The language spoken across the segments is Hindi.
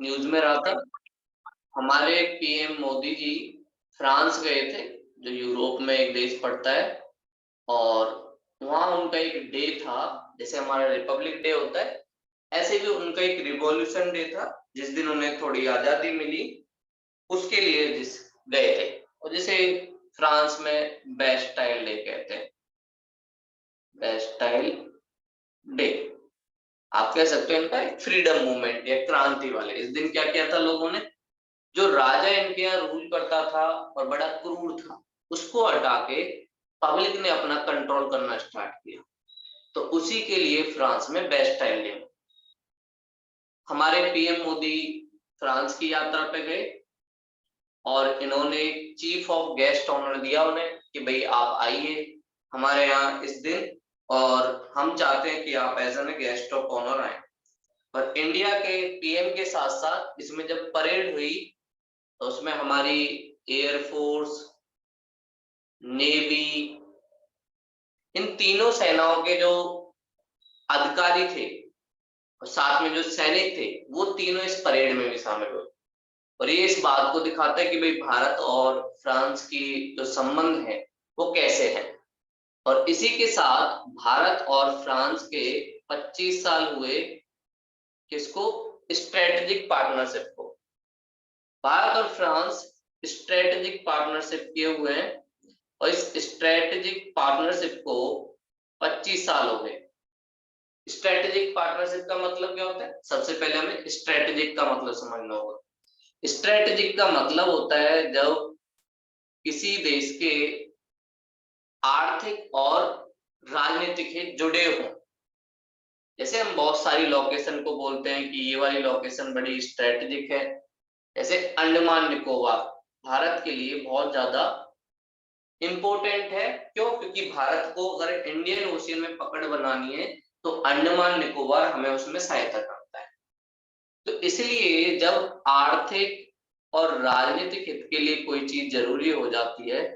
न्यूज में रहा था, हमारे पीएम मोदी जी फ्रांस गए थे, जो यूरोप में एक देश पड़ता है। और वहाँ उनका एक डे था, जैसे हमारा रिपब्लिक डे होता है, ऐसे भी उनका एक रिवॉल्यूशन डे था, जिस दिन उन्हें थोड़ी आजादी मिली, उसके लिए जिस गए थे। और जैसे फ्रांस में बेस्टाइल डे कहते हैं, बेस्टाइल डे आप कह सकते हो इनका एक फ्रीडम मूवमेंट या क्रांति वाले। इस दिन क्या किया था लोगों ने, जो राजा इनके यहाँ रूल करता था और बड़ा क्रूर था, उसको हटा के पब्लिक ने अपना कंट्रोल करना स्टार्ट किया। तो उसी के लिए फ्रांस में बेस्टाइल डे। हमारे पीएम मोदी फ्रांस की यात्रा पे गए और इन्होंने चीफ ऑफ गेस्ट ऑनर दिया उन्हें कि भाई आप आइए हमारे यहाँ इस दिन, और हम चाहते हैं कि आप as an guest of honour आए। और इंडिया के पीएम के साथ साथ इसमें जब परेड हुई, तो उसमें हमारी एयरफोर्स, नेवी, इन तीनों सेनाओं के जो अधिकारी थे और साथ में जो सैनिक थे, वो तीनों इस परेड में भी शामिल हुए। और ये इस बात को दिखाता है कि भाई भारत और फ्रांस की जो संबंध है वो कैसे है। और इसी के साथ भारत और फ्रांस के 25 साल हुए, किसको, स्ट्रेटेजिक पार्टनरशिप को। भारत और फ्रांस स्ट्रेटेजिक पार्टनरशिप किए हुए हैं, और इस स्ट्रेटेजिक पार्टनरशिप को 25 साल हो गए। स्ट्रेटेजिक पार्टनरशिप का मतलब क्या होता है, सबसे पहले हमें स्ट्रेटेजिक का मतलब समझना होगा। स्ट्रेटेजिक का मतलब होता है जब किसी देश के आर्थिक और राजनीतिक हित जुड़े हों। जैसे हम बहुत सारी लोकेशन को बोलते हैं कि ये वाली लोकेशन बड़ी स्ट्रेटेजिक है, जैसे अंडमान निकोबार भारत के लिए बहुत ज्यादा इंपॉर्टेंट है। क्यों? क्योंकि भारत को अगर इंडियन ओशियन में पकड़ बनानी है, तो अंडमान निकोबार हमें उसमें सहायता करता है। तो इसलिए जब आर्थिक और राजनीतिक हित के लिए कोई चीज जरूरी हो जाती है,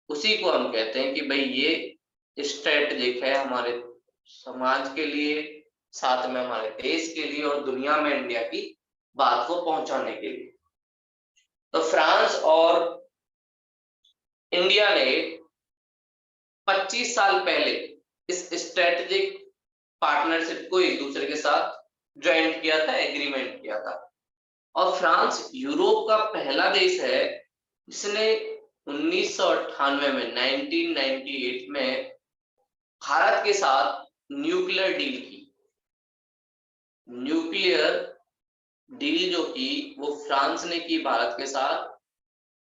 उसी को हम कहते हैं कि भाई ये स्ट्रेटेजिक है हमारे समाज के लिए, साथ में हमारे देश के लिए, और दुनिया में इंडिया की बात को पहुंचाने के लिए। तो फ्रांस और इंडिया ने 25 साल पहले इस स्ट्रेटेजिक पार्टनरशिप को एक दूसरे के साथ ज्वाइन किया था, एग्रीमेंट किया था। और फ्रांस यूरोप का पहला देश है जिसने 1998 में 1998 में भारत के साथ न्यूक्लियर डील की। न्यूक्लियर डील जो की वो फ्रांस ने की भारत के साथ,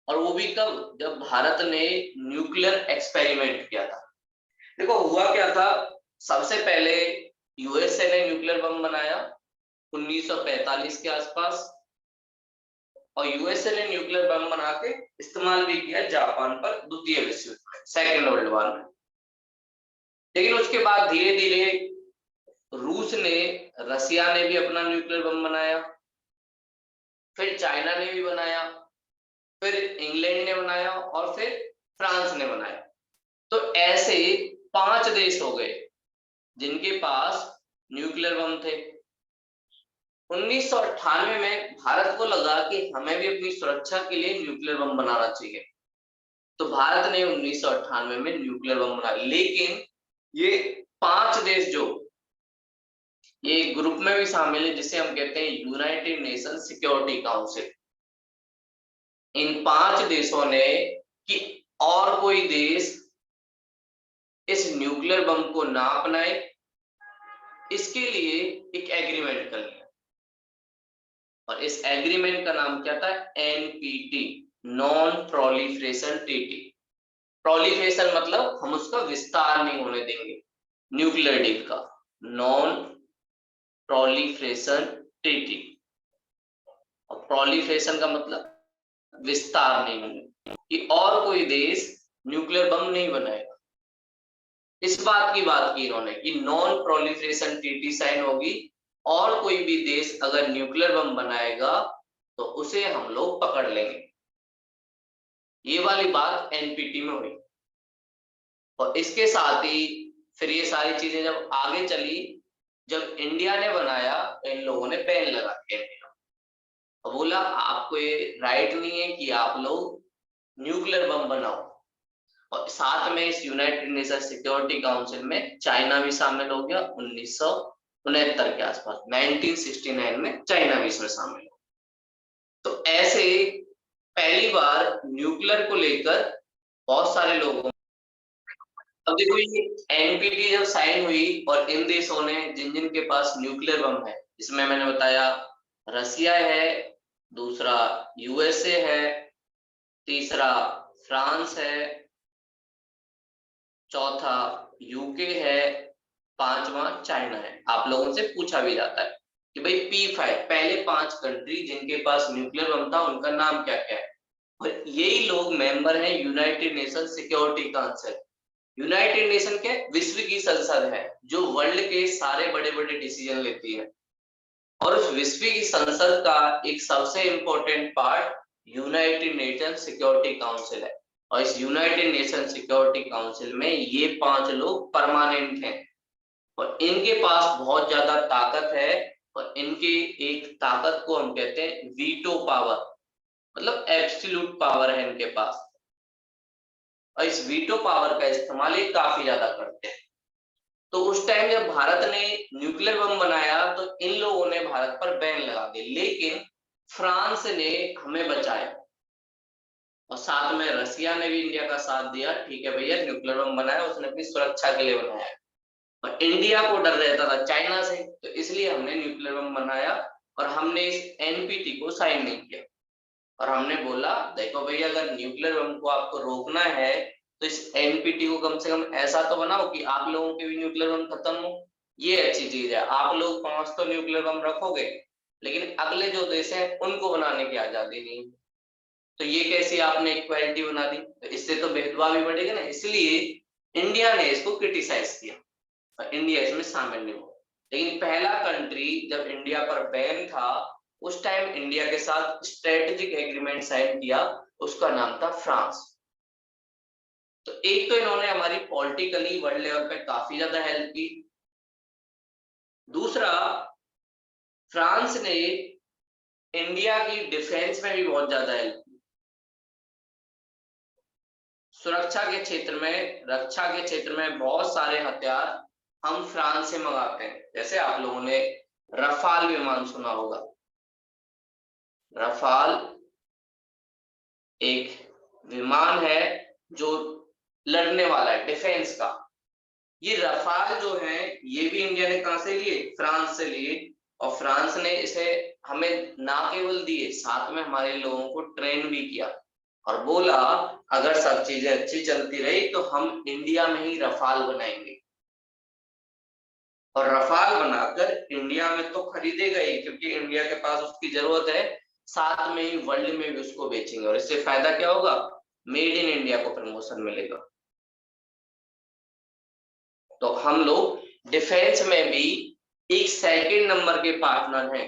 और वो भी कब, जब भारत ने न्यूक्लियर एक्सपेरिमेंट किया था। देखो हुआ क्या था, सबसे पहले यूएसए ने न्यूक्लियर बम बनाया 1945 के आसपास, और यूएसए ने न्यूक्लियर बम बना के इस्तेमाल भी किया जापान पर द्वितीय विश्व युद्ध में, सेकेंड वर्ल्ड वॉर में। लेकिन उसके बाद धीरे धीरे रूस ने, रसिया ने भी अपना न्यूक्लियर बम बनाया, फिर चाइना ने भी बनाया, फिर इंग्लैंड ने बनाया, और फिर फ्रांस ने बनाया। तो ऐसे 5 देश हो गए जिनके पास न्यूक्लियर बम थे। 1998 में भारत को लगा कि हमें भी अपनी सुरक्षा के लिए न्यूक्लियर बम बनाना चाहिए, तो भारत ने 1998 में न्यूक्लियर बम बनाया। लेकिन ये 5 देश जो ये ग्रुप में भी शामिल है, जिसे हम कहते हैं यूनाइटेड नेशन सिक्योरिटी काउंसिल, इन 5 देशों ने कि और कोई देश इस न्यूक्लियर बम को ना अपनाए, इसके लिए एक एग्रीमेंट कर लिया। और इस एग्रीमेंट का नाम क्या था, NPT, non proliferation treaty. Proliferation मतलब हम उसका विस्तार नहीं होने देंगे, न्यूक्लियर डील का नॉन प्रोलिफरेशन ट्रीटी। और प्रोलिफरेशन का मतलब विस्तार नहीं होने, कि और कोई देश न्यूक्लियर बम नहीं बनाएगा। इस बात की इन्होंने कि नॉन प्रोलिफरेशन ट्रीटी साइन होगी, और कोई भी देश अगर न्यूक्लियर बम बनाएगा तो उसे हम लोग पकड़ लेंगे। ये वाली बात एनपीटी में हुई। और इसके साथ ही फिर ये सारी चीजें जब आगे चली, जब इंडिया ने बनाया तो इन लोगों ने बैन लगा दिया। और बोला आपको ये राइट नहीं है कि आप लोग न्यूक्लियर बम बनाओ। और साथ में इस यूनाइटेड नेशन सिक्योरिटी काउंसिल में चाइना भी शामिल हो गया 1969 के आसपास, 1969 में चाइना भी इसमें शामिल हो। तो ऐसे पहली बार न्यूक्लियर को लेकर बहुत सारे लोगों, अब देखो ये एनपीटी जब साइन हुई और इन देशों ने जिन जिन के पास न्यूक्लियर बम है, इसमें मैंने बताया रसिया है, दूसरा यूएसए है, तीसरा फ्रांस है, चौथा यूके है, पांचवा चाइना है। आप लोगों से पूछा भी जाता है कि भाई P5 पहले 5 कंट्री जिनके पास न्यूक्लियर बम था उनका नाम क्या क्या है। और यही लोग मेंबर हैं United nation security council. United nation के विश्व की संसद है जो वर्ल्ड के सारे बड़े बड़े डिसीजन लेती है। और उस विश्व की संसद का एक सबसे important part United nation security council है। और इस यूनाइटेड नेशन सिक्योरिटी काउंसिल में ये 5 लोग परमानेंट हैं और इनके पास बहुत ज्यादा ताकत है। और इनकी एक ताकत को हम कहते हैं वीटो पावर, मतलब एब्सोल्यूट पावर है इनके पास। और इस वीटो पावर का इस्तेमाल ये काफी ज्यादा करते हैं। तो उस टाइम जब भारत ने न्यूक्लियर बम बनाया तो इन लोगों ने भारत पर बैन लगा दी, लेकिन फ्रांस ने हमें बचाया और साथ में रसिया ने भी इंडिया का साथ दिया। ठीक है भैया न्यूक्लियर बम बनाया, उसने अपनी सुरक्षा के लिए बनाया। और इंडिया को डर रहता था चाइना से, तो इसलिए हमने न्यूक्लियर बम बनाया और हमने इस एनपीटी को साइन नहीं किया। और हमने बोला देखो भैया अगर न्यूक्लियर बम को आपको रोकना है तो इस एनपीटी को कम से कम ऐसा तो बनाओ कि आप लोगों के भी न्यूक्लियर बम खत्म हो। ये अच्छी चीज है, आप लोग 5 तो न्यूक्लियर बम रखोगे लेकिन अगले जो देश हैं उनको बनाने की आजादी नहीं। तो ये कैसी आपने इक्वालिटी बना दी, तो इससे तो भेदभाव भी बढ़ेगा ना। इसलिए इंडिया ने इसको क्रिटिसाइज किया और इंडिया इसमें शामिल नहीं हुआ। लेकिन पहला कंट्री जब इंडिया पर बैन था उस टाइम इंडिया के साथ स्ट्रेटेजिक एग्रीमेंट साइन किया, उसका नाम था फ्रांस। तो एक तो इन्होंने हमारी पॉलिटिकली वर्ल्ड लेवल पे काफी ज्यादा हेल्प की। दूसरा, फ्रांस ने इंडिया की डिफेंस में भी बहुत ज्यादा हेल्प की। सुरक्षा के क्षेत्र में, रक्षा के क्षेत्र में बहुत सारे हथियार हम फ्रांस से मंगाते हैं। जैसे आप लोगों ने रफाल विमान सुना होगा। रफाल एक विमान है जो लड़ने वाला है, डिफेंस का। ये रफाल जो है ये भी इंडिया ने कहां से लिए, फ्रांस से लिए। और फ्रांस ने इसे हमें ना केवल दिए, साथ में हमारे लोगों को ट्रेन भी किया और बोला अगर सब चीजें अच्छी चलती रही तो हम इंडिया में ही रफाल बनाएंगे। और रफाल बनाकर इंडिया में तो खरीदेगा ही क्योंकि इंडिया के पास उसकी जरूरत है, साथ में ही वर्ल्ड में भी उसको बेचेंगे। और इससे फायदा क्या होगा, मेड इन इंडिया को प्रमोशन मिलेगा। तो हम लोग डिफेंस में भी एक सेकंड नंबर के पार्टनर हैं।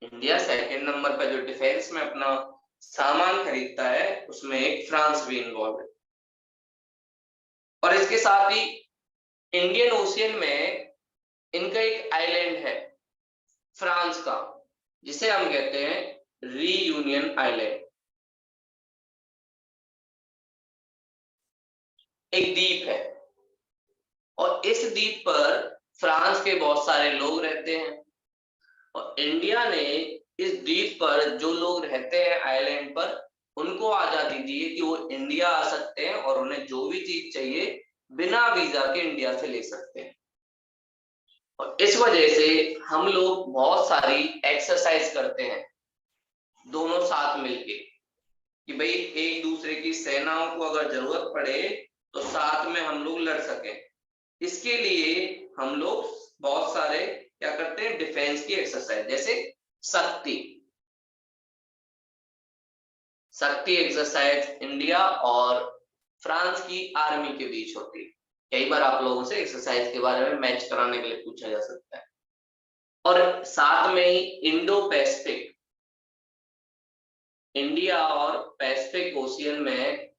इंडिया सेकंड नंबर पर जो डिफेंस में अपना सामान खरीदता है उसमें एक फ्रांस भी इन्वॉल्व है। और इसके साथ ही इंडियन ओशियन में इनका एक आइलैंड है फ्रांस का, जिसे हम कहते हैं रीयूनियन आइलैंड। एक द्वीप है और इस द्वीप पर फ्रांस के बहुत सारे लोग रहते हैं। और इंडिया ने इस द्वीप पर जो लोग रहते हैं आइलैंड पर उनको आजादी दी है कि वो इंडिया आ सकते हैं और उन्हें जो भी चीज चाहिए बिना वीजा के इंडिया से ले सकते हैं। और इस वजह से हम लोग बहुत सारी एक्सरसाइज करते हैं दोनों साथ मिलके कि भाई एक दूसरे की सेनाओं को अगर जरूरत पड़े तो साथ में हम लोग लड़ सकें। इसके लिए हम लोग बहुत सारे क्या करते हैं, डिफेंस की एक्सरसाइज, जैसे शक्ति शक्ति एक्सरसाइज इंडिया और फ्रांस की आर्मी के बीच होती है। कई बार आप लोगों से एक्सरसाइज के बारे में मैच कराने के लिए पूछा जा सकता है। और साथ में ही इंडो पैसिफिक, इंडिया और पैसिफिक ओशियन में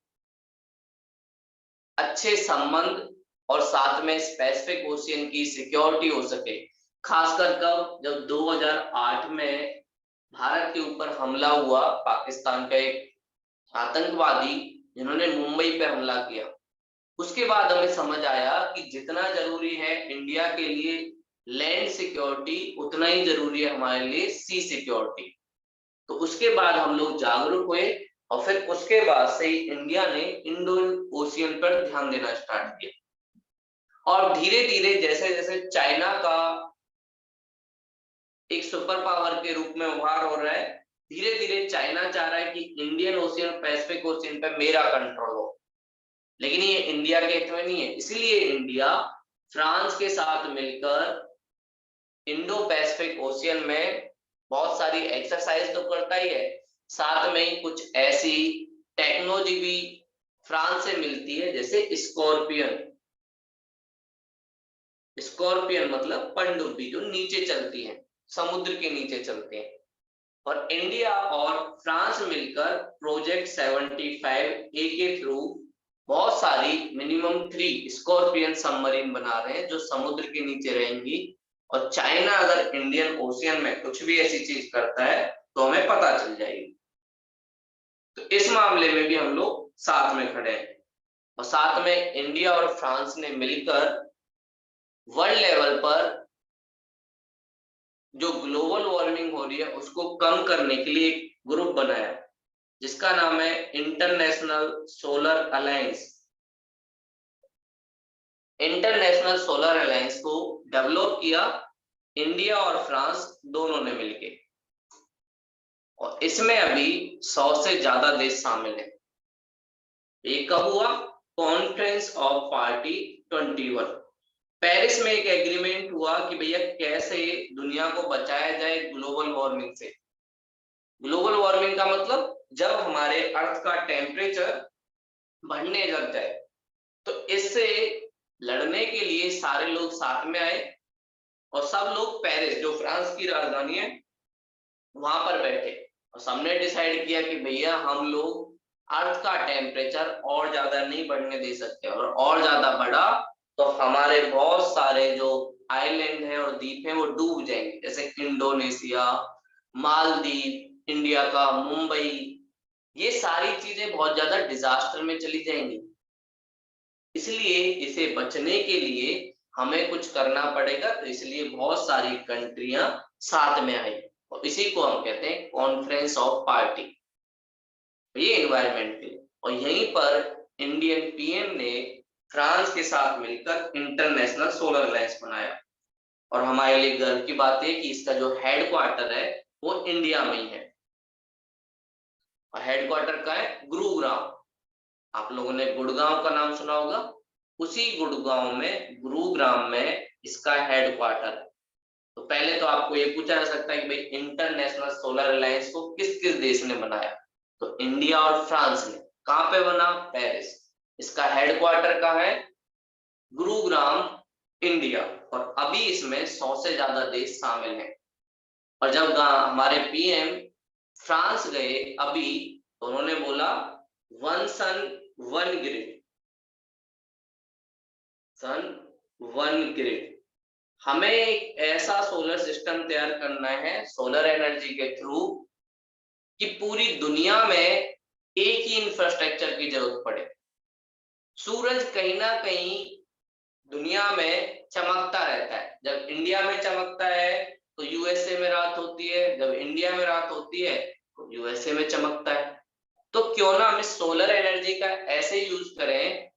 अच्छे संबंध और साथ में पैसिफिक ओशियन की सिक्योरिटी हो सके। खासकर कब, जब 2008 में भारत के ऊपर हमला हुआ, पाकिस्तान का एक आतंकवादी जिन्होंने मुंबई पे हमला किया, उसके बाद हमें समझ आया कि जितना जरूरी है इंडिया के लिए लैंड सिक्योरिटी, उतना ही जरूरी है हमारे लिए सी सिक्योरिटी। तो उसके बाद हम लोग जागरूक हुए और फिर उसके बाद से ही इंडिया ने इंडो ओशियन पर ध्यान देना स्टार्ट किया। और धीरे धीरे जैसे जैसे चाइना का एक सुपर पावर के रूप में उभार हो रहा है, धीरे धीरे चाइना चाह रहा है कि इंडियन ओशियन, पैसिफिक ओशियन पे मेरा कंट्रोल हो। लेकिन ये इंडिया के हित में नहीं है, इसीलिए इंडिया फ्रांस के साथ मिलकर इंडो पैसिफिक ओशियन में बहुत सारी एक्सरसाइज तो करता ही है, साथ में ही कुछ ऐसी टेक्नोलॉजी भी फ्रांस से मिलती है, जैसे स्कॉर्पियन। स्कॉर्पियन मतलब पनडुब्बी जो नीचे चलती है, समुद्र के नीचे चलते हैं। और इंडिया और फ्रांस मिलकर प्रोजेक्ट 75 ए के थ्रू बहुत सारी मिनिमम 3 स्कॉर्पियन सबमरीन बना रहे हैं जो समुद्र के नीचे रहेंगी। और चाइना अगर इंडियन ओशियन में कुछ भी ऐसी चीज करता है तो हमें पता चल जाएगी। तो इस मामले में भी हम लोग साथ में खड़े हैं, और साथ में इंडिया और फ्रांस ने मिलकर वर्ल्ड लेवल पर जो ग्लोबल वार्मिंग हो रही है उसको कम करने के लिए एक ग्रुप बनाया, जिसका नाम है international solar alliance. International solar alliance को डेवलप किया इंडिया और फ्रांस दोनों ने मिलकर, और इसमें अभी 100 से ज्यादा देश शामिल हैं। ये कब हुआ? कॉन्फ्रेंस ऑफ पार्टी 21, पेरिस में एक एग्रीमेंट हुआ कि भैया कैसे दुनिया को बचाया जाए ग्लोबल वार्मिंग से। ग्लोबल वार्मिंग का मतलब जब हमारे अर्थ का टेम्परेचर बढ़ने लग जाए, तो इससे लड़ने के लिए सारे लोग साथ में आए, और सब लोग पेरिस, जो फ्रांस की राजधानी है, वहां पर बैठे और सबने डिसाइड किया कि भैया हम लोग अर्थ का टेम्परेचर और ज्यादा नहीं बढ़ने दे सकते, और ज्यादा बढ़ा तो हमारे बहुत सारे जो आइलैंड हैं और द्वीप हैं वो डूब जाएंगे, जैसे इंडोनेशिया, मालदीव, इंडिया का मुंबई, ये सारी चीजें बहुत ज्यादा डिजास्टर में चली जाएंगी। इसलिए इसे बचने के लिए हमें कुछ करना पड़ेगा, तो इसलिए बहुत सारी कंट्रियां साथ में आई, और इसी को हम कहते हैं कॉन्फ्रेंस ऑफ पार्टी, ये एनवायरमेंट के लिए। और यहीं पर इंडियन पीएम ने फ्रांस के साथ मिलकर इंटरनेशनल सोलर अलायंस बनाया। और हमारे लिए गर्व की बात है कि इसका जो हेडक्वार्टर है वो इंडिया में ही है, और हेडक्वार्टर का है गुरुग्राम। आप लोगों ने गुड़गांव का नाम सुना होगा, उसी गुड़गांव में, गुरुग्राम में इसका हेडक्वार्टर है। तो पहले तो आपको ये पूछा जा सकता है कि भाई इंटरनेशनल सोलर अलायंस को किस किस देश ने बनाया? तो इंडिया और फ्रांस ने। कहां पे बना? पेरिस। इसका हेडक्वार्टर कहाँ है? गुरुग्राम, इंडिया। और अभी इसमें 100 से ज्यादा देश शामिल हैं। और जब हमारे पीएम फ्रांस गए अभी, तो उन्होंने बोला one sun one grid, sun one grid. हमें एक ऐसा सोलर सिस्टम तैयार करना है सोलर एनर्जी के थ्रू कि पूरी दुनिया में एक ही इंफ्रास्ट्रक्चर की जरूरत पड़े। सूरज कहीं ना कहीं दुनिया में चमकता रहता है, जब इंडिया में चमकता है तो यूएसए में रात होती है, जब इंडिया में रात होती है तो यूएसए में चमकता है। तो क्यों ना हम इस सोलर एनर्जी का ऐसे यूज करें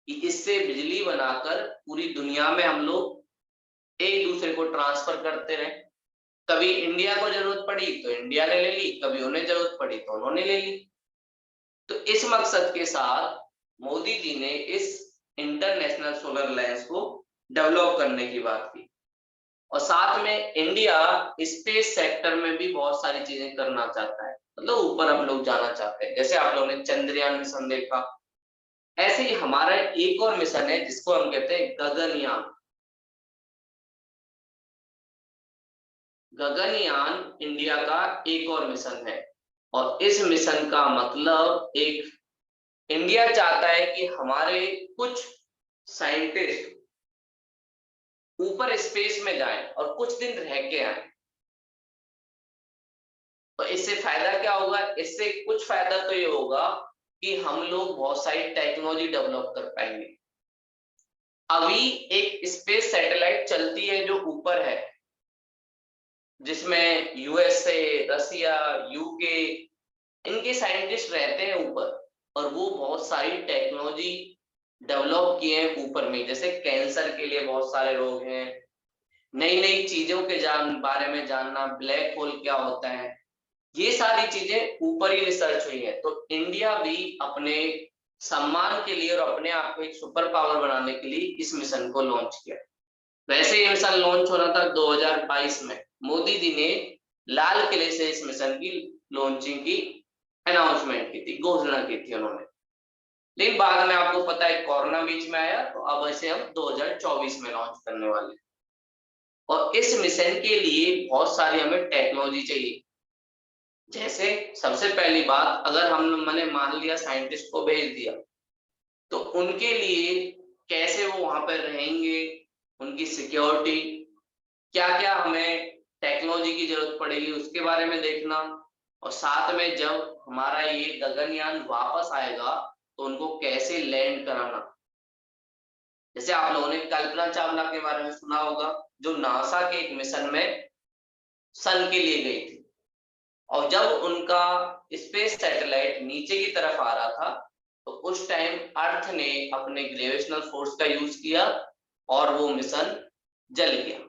कि इससे बिजली बनाकर पूरी दुनिया में हम लोग एक दूसरे को ट्रांसफर करते रहे। कभी इंडिया को जरूरत पड़ी तो इंडिया ने ले ली, कभी उन्हें जरूरत पड़ी तो उन्होंने ले ली। तो इस मकसद के साथ मोदी जी ने इस इंटरनेशनल सोलर अलायंस को डेवलप करने की बात की। और साथ में इंडिया स्पेस सेक्टर में भी बहुत सारी चीजें करना चाहता है, मतलब ऊपर हम लोग जाना चाहते हैं। जैसे आप लोगों ने चंद्रयान मिशन देखा, ऐसे ही हमारा एक और मिशन है जिसको हम कहते हैं गगनयान। गगनयान इंडिया का एक और मिशन है, और इस मिशन का मतलब, एक इंडिया चाहता है कि हमारे कुछ साइंटिस्ट ऊपर स्पेस में जाएं और कुछ दिन रह के आए। तो इससे फायदा क्या होगा? इससे कुछ फायदा तो ये होगा कि हम लोग बहुत सारी टेक्नोलॉजी डेवलप कर पाएंगे। अभी एक स्पेस सैटेलाइट चलती है जो ऊपर है, जिसमें यूएसए, रसिया, यूके, इनके साइंटिस्ट रहते हैं ऊपर, और वो बहुत सारी टेक्नोलॉजी डेवलप किए हैं ऊपर में। जैसे कैंसर के लिए बहुत सारे रोग हैं, नई नई चीजों के बारे में जानना, ब्लैक होल क्या होता है, ये सारी चीजें ऊपर ही रिसर्च हुई है। तो इंडिया भी अपने सम्मान के लिए और अपने आप को एक सुपर पावर बनाने के लिए इस मिशन को लॉन्च किया। वैसे ये मिशन लॉन्च होना था 2022 में, मोदी जी ने लाल किले से इस मिशन की लॉन्चिंग की अनाउंसमेंट की थी, घोषणा की थी उन्होंने। लेकिन बाद में आपको पता है कोरोना बीच में आया, तो अब इसे हम 2024 में लॉन्च करने वाले हैं। और इस मिशन के लिए बहुत सारी हमें टेक्नोलॉजी चाहिए। जैसे सबसे पहली बात, अगर हम मैंने मान लिया साइंटिस्ट को भेज दिया, तो उनके लिए कैसे वो वहां पर रहेंगे, उनकी सिक्योरिटी, क्या क्या हमें टेक्नोलॉजी की जरूरत पड़ेगी उसके बारे में देखना। और साथ में जब हमारा ये गगनयान वापस आएगा तो उनको कैसे लैंड कराना। जैसे आप लोगों ने कल्पना चावला के बारे में सुना होगा, जो नासा के एक मिशन में सन के लिए गई थी, और जब उनका स्पेस सैटेलाइट नीचे की तरफ आ रहा था, तो उस टाइम अर्थ ने अपने ग्रेविटेशनल फोर्स का यूज किया और वो मिशन जल गया।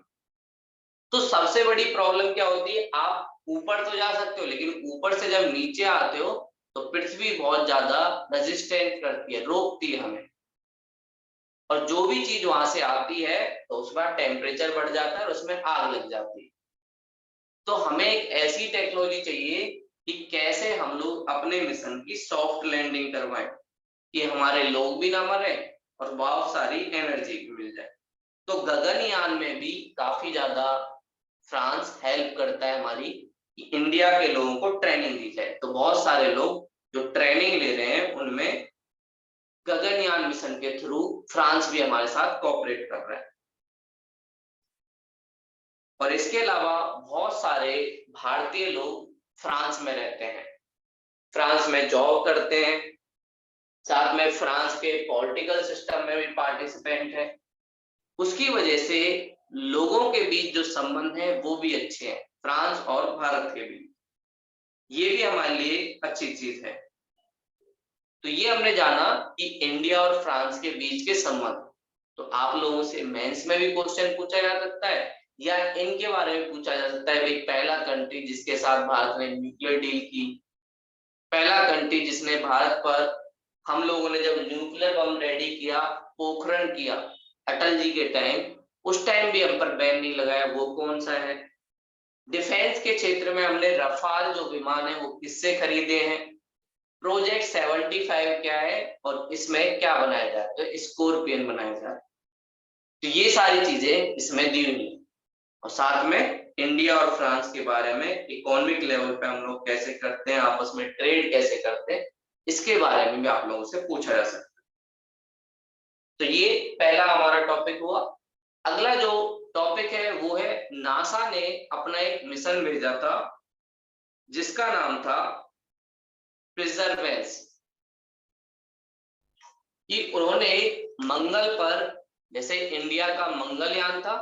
तो सबसे बड़ी प्रॉब्लम क्या होती है, आप ऊपर तो जा सकते हो, लेकिन ऊपर से जब नीचे आते हो तो पृथ्वी बहुत ज्यादा रेजिस्टेंट करती है, रोकती है हमें, और जो भी चीज वहां से आती है तो उसका टेम्परेचर बढ़ जाता है और उसमें आग लग जाती है। तो हमें एक ऐसी टेक्नोलॉजी चाहिए कि कैसे हम लोग अपने मिशन की सॉफ्ट लैंडिंग करवाएं, कि हमारे लोग भी ना मरे और बहुत सारी एनर्जी भी मिल जाए। तो गगनयान में भी काफी ज्यादा फ्रांस हेल्प करता है हमारी, कि इंडिया के लोगों को ट्रेनिंग दी जाए। तो बहुत सारे लोग जो ट्रेनिंग ले रहे हैं उनमें गगनयान मिशन के थ्रू फ्रांस भी हमारे साथ कोऑपरेट कर रहा है। और इसके अलावा बहुत सारे भारतीय लोग फ्रांस में रहते हैं, फ्रांस में जॉब करते हैं, साथ में फ्रांस के पॉलिटिकल सिस्टम में भी पार्टिसिपेंट है। उसकी वजह से लोगों के बीच जो संबंध है वो भी अच्छे हैं, फ्रांस और भारत के बीच। ये भी हमारे लिए अच्छी चीज है। तो ये हमने जाना कि इंडिया और फ्रांस के बीच के संबंध। तो आप लोगों से मेंस में भी क्वेश्चन पूछा जा सकता है, या इनके बारे में पूछा जा सकता है, भाई पहला कंट्री जिसके साथ भारत ने न्यूक्लियर डील की, पहला कंट्री जिसने भारत पर, हम लोगों ने जब न्यूक्लियर बम रेडी किया, पोखरण किया अटल जी के टाइम, उस टाइम भी हम पर बैन नहीं लगाया, वो कौन सा है? डिफेंस के क्षेत्र में हमने रफाल जो विमान है वो किससे खरीदे हैं? प्रोजेक्ट 75 क्या है और इसमें क्या बनाया जाए? तो स्कॉर्पियन बनाया जाए। तो ये सारी चीजें इसमें दी हुई है। और साथ में इंडिया और फ्रांस के बारे में इकोनॉमिक लेवल पे हम लोग कैसे करते हैं, आपस में ट्रेड कैसे करते हैं, इसके बारे में भी आप लोगों से पूछा जा सकता है। तो ये पहला हमारा टॉपिक हुआ। अगला जो टॉपिक है वो है, नासा ने अपना एक मिशन भेजा था जिसका नाम था प्रिजर्वेंस। कि उन्होंने मंगल पर, जैसे इंडिया का मंगलयान था,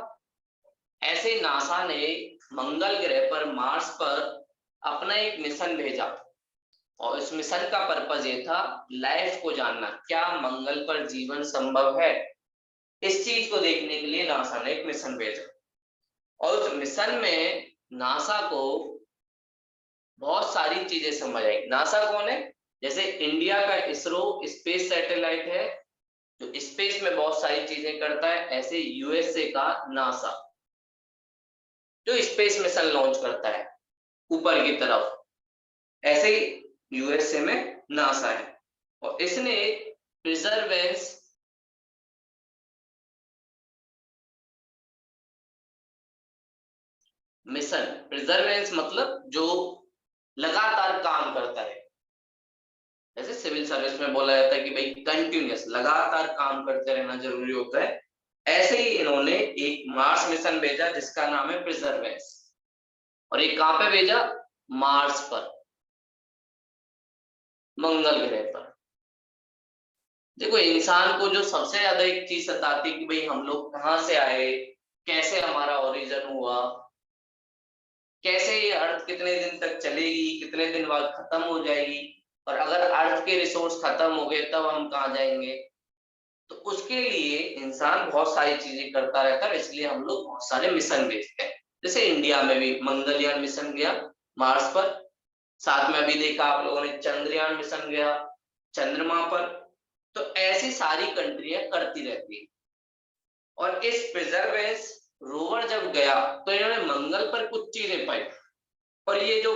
ऐसे नासा ने मंगल ग्रह पर, मार्स पर अपना एक मिशन भेजा। और इस मिशन का पर्पज ये था लाइफ को जानना, क्या मंगल पर जीवन संभव है। इस चीज को देखने के लिए नासा ने एक मिशन भेजा। और उस मिशन में नासा को बहुत सारी चीजें समझ आई। नासा कौन है? जैसे इंडिया का इसरो स्पेस सैटेलाइट है जो स्पेस में बहुत सारी चीजें करता है, ऐसे यूएसए का नासा जो स्पेस मिशन लॉन्च करता है ऊपर की तरफ, ऐसे ही यूएसए में नासा है। और इसने प्रिजर्वेंस मिशन, प्रिजर्वेंस मतलब जो लगातार काम करता है, जैसे सिविल सर्विस में बोला जाता है कि भाई कंटिन्यूअस, लगातार काम करते रहना जरूरी होता है। ऐसे ही इन्होंने एक मार्स मिशन भेजा जिसका नाम है प्रिजर्वेंस। और ये कहां पे भेजा? मार्स पर, मंगल ग्रह पर। देखो इंसान को जो सबसे ज्यादा एक चीज सताती है कि भाई हम लोग कहाँ से आए, कैसे हमारा ओरिजिन हुआ, कैसे ये अर्थ कितने दिन तक चलेगी, कितने दिन बाद खत्म हो जाएगी, और अगर अर्थ के रिसोर्स खत्म हो गए तब हम कहाँ जाएंगे। तो उसके लिए इंसान बहुत सारी चीजें करता रहता है, इसलिए हम लोग बहुत सारे मिशन भेजते हैं। जैसे इंडिया में भी मंगलयान मिशन गया मार्स पर, साथ में अभी देखा आप लोगों ने चंद्रयान मिशन गया चंद्रमा पर। तो ऐसी सारी कंट्रियां करती रहती है। और इस प्रिजर्वेंस रोवर जब गया तो इन्होंने मंगल पर कुछ चीजें पाई। और ये जो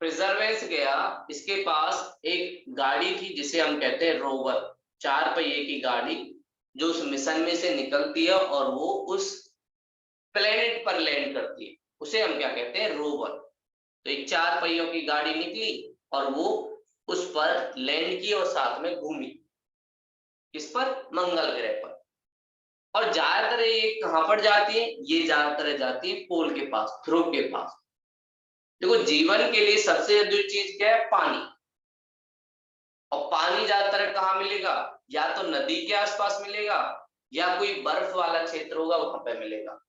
प्रिजर्वेंस गया, इसके पास एक गाड़ी थी जिसे हम कहते हैं रोवर, 4 पहिए की गाड़ी, जो उस मिशन में से निकलती है और वो उस प्लेनेट पर लैंड करती है, उसे हम क्या कहते हैं, रोवर। तो एक 4 पहियों की गाड़ी निकली और वो उस पर लैंड की और साथ में घूमी, किस पर, मंगल ग्रह पर। और ज्यादातर ये कहां पर जाती है, ये ज्यादातर जाती है पोल के पास, ध्रुव के पास। देखो जीवन के लिए सबसे जरूरी चीज क्या है, पानी। और पानी ज्यादातर कहाँ मिलेगा, या तो नदी के आसपास मिलेगा, या कोई बर्फ वाला क्षेत्र होगा वहां पे मिलेगा।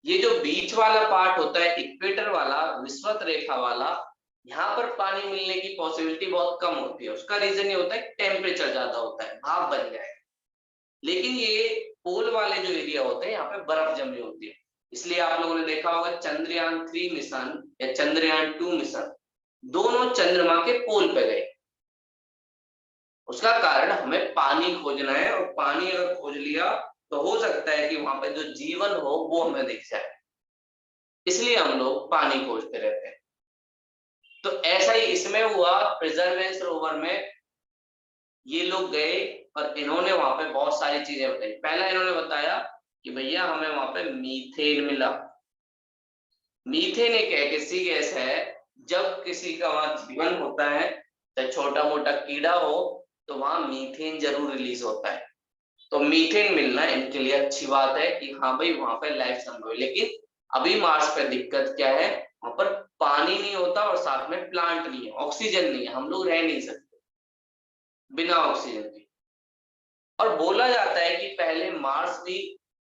ये जो बीच वाला पार्ट होता है, इक्वेटर वाला, विषुवत रेखा वाला, यहाँ पर पानी मिलने की पॉसिबिलिटी बहुत कम होती है। उसका रीजन ये होता है टेम्परेचर ज्यादा होता है, भाप बन जाए। लेकिन ये पोल वाले जो एरिया होते हैं, यहाँ पे बर्फ जमी होती है। इसलिए आप लोगों ने देखा होगा चंद्रयान 3 मिशन या चंद्रयान 2 मिशन, दोनों चंद्रमा के पोल पे गए। उसका कारण हमें पानी खोजना है, और पानी अगर खोज लिया तो हो सकता है कि वहां पे जो जीवन हो वो हमें दिख जाए। इसलिए हम लोग पानी खोजते रहते हैं। तो ऐसा ही इसमें हुआ, प्रिजर्वेंस रोवर में ये लोग गए और इन्होंने वहां पे बहुत सारी चीजें बताई। पहला इन्होंने बताया कि भैया हमें वहां पे मीथेन मिला। मीथेन एक ऐसी गैस है, जब किसी का वहां जीवन होता है, चाहे छोटा मोटा कीड़ा हो, तो वहां मीथेन जरूर रिलीज होता है। तो मीथेन मिलना इनके लिए अच्छी बात है कि हाँ भाई वहां पर लाइफ संभव है। लेकिन अभी मार्स पे दिक्कत क्या है, वहां पर पानी नहीं होता और साथ में प्लांट नहीं है, ऑक्सीजन नहीं है, हम लोग रह नहीं सकते बिना ऑक्सीजन के। और बोला जाता है कि पहले मार्स भी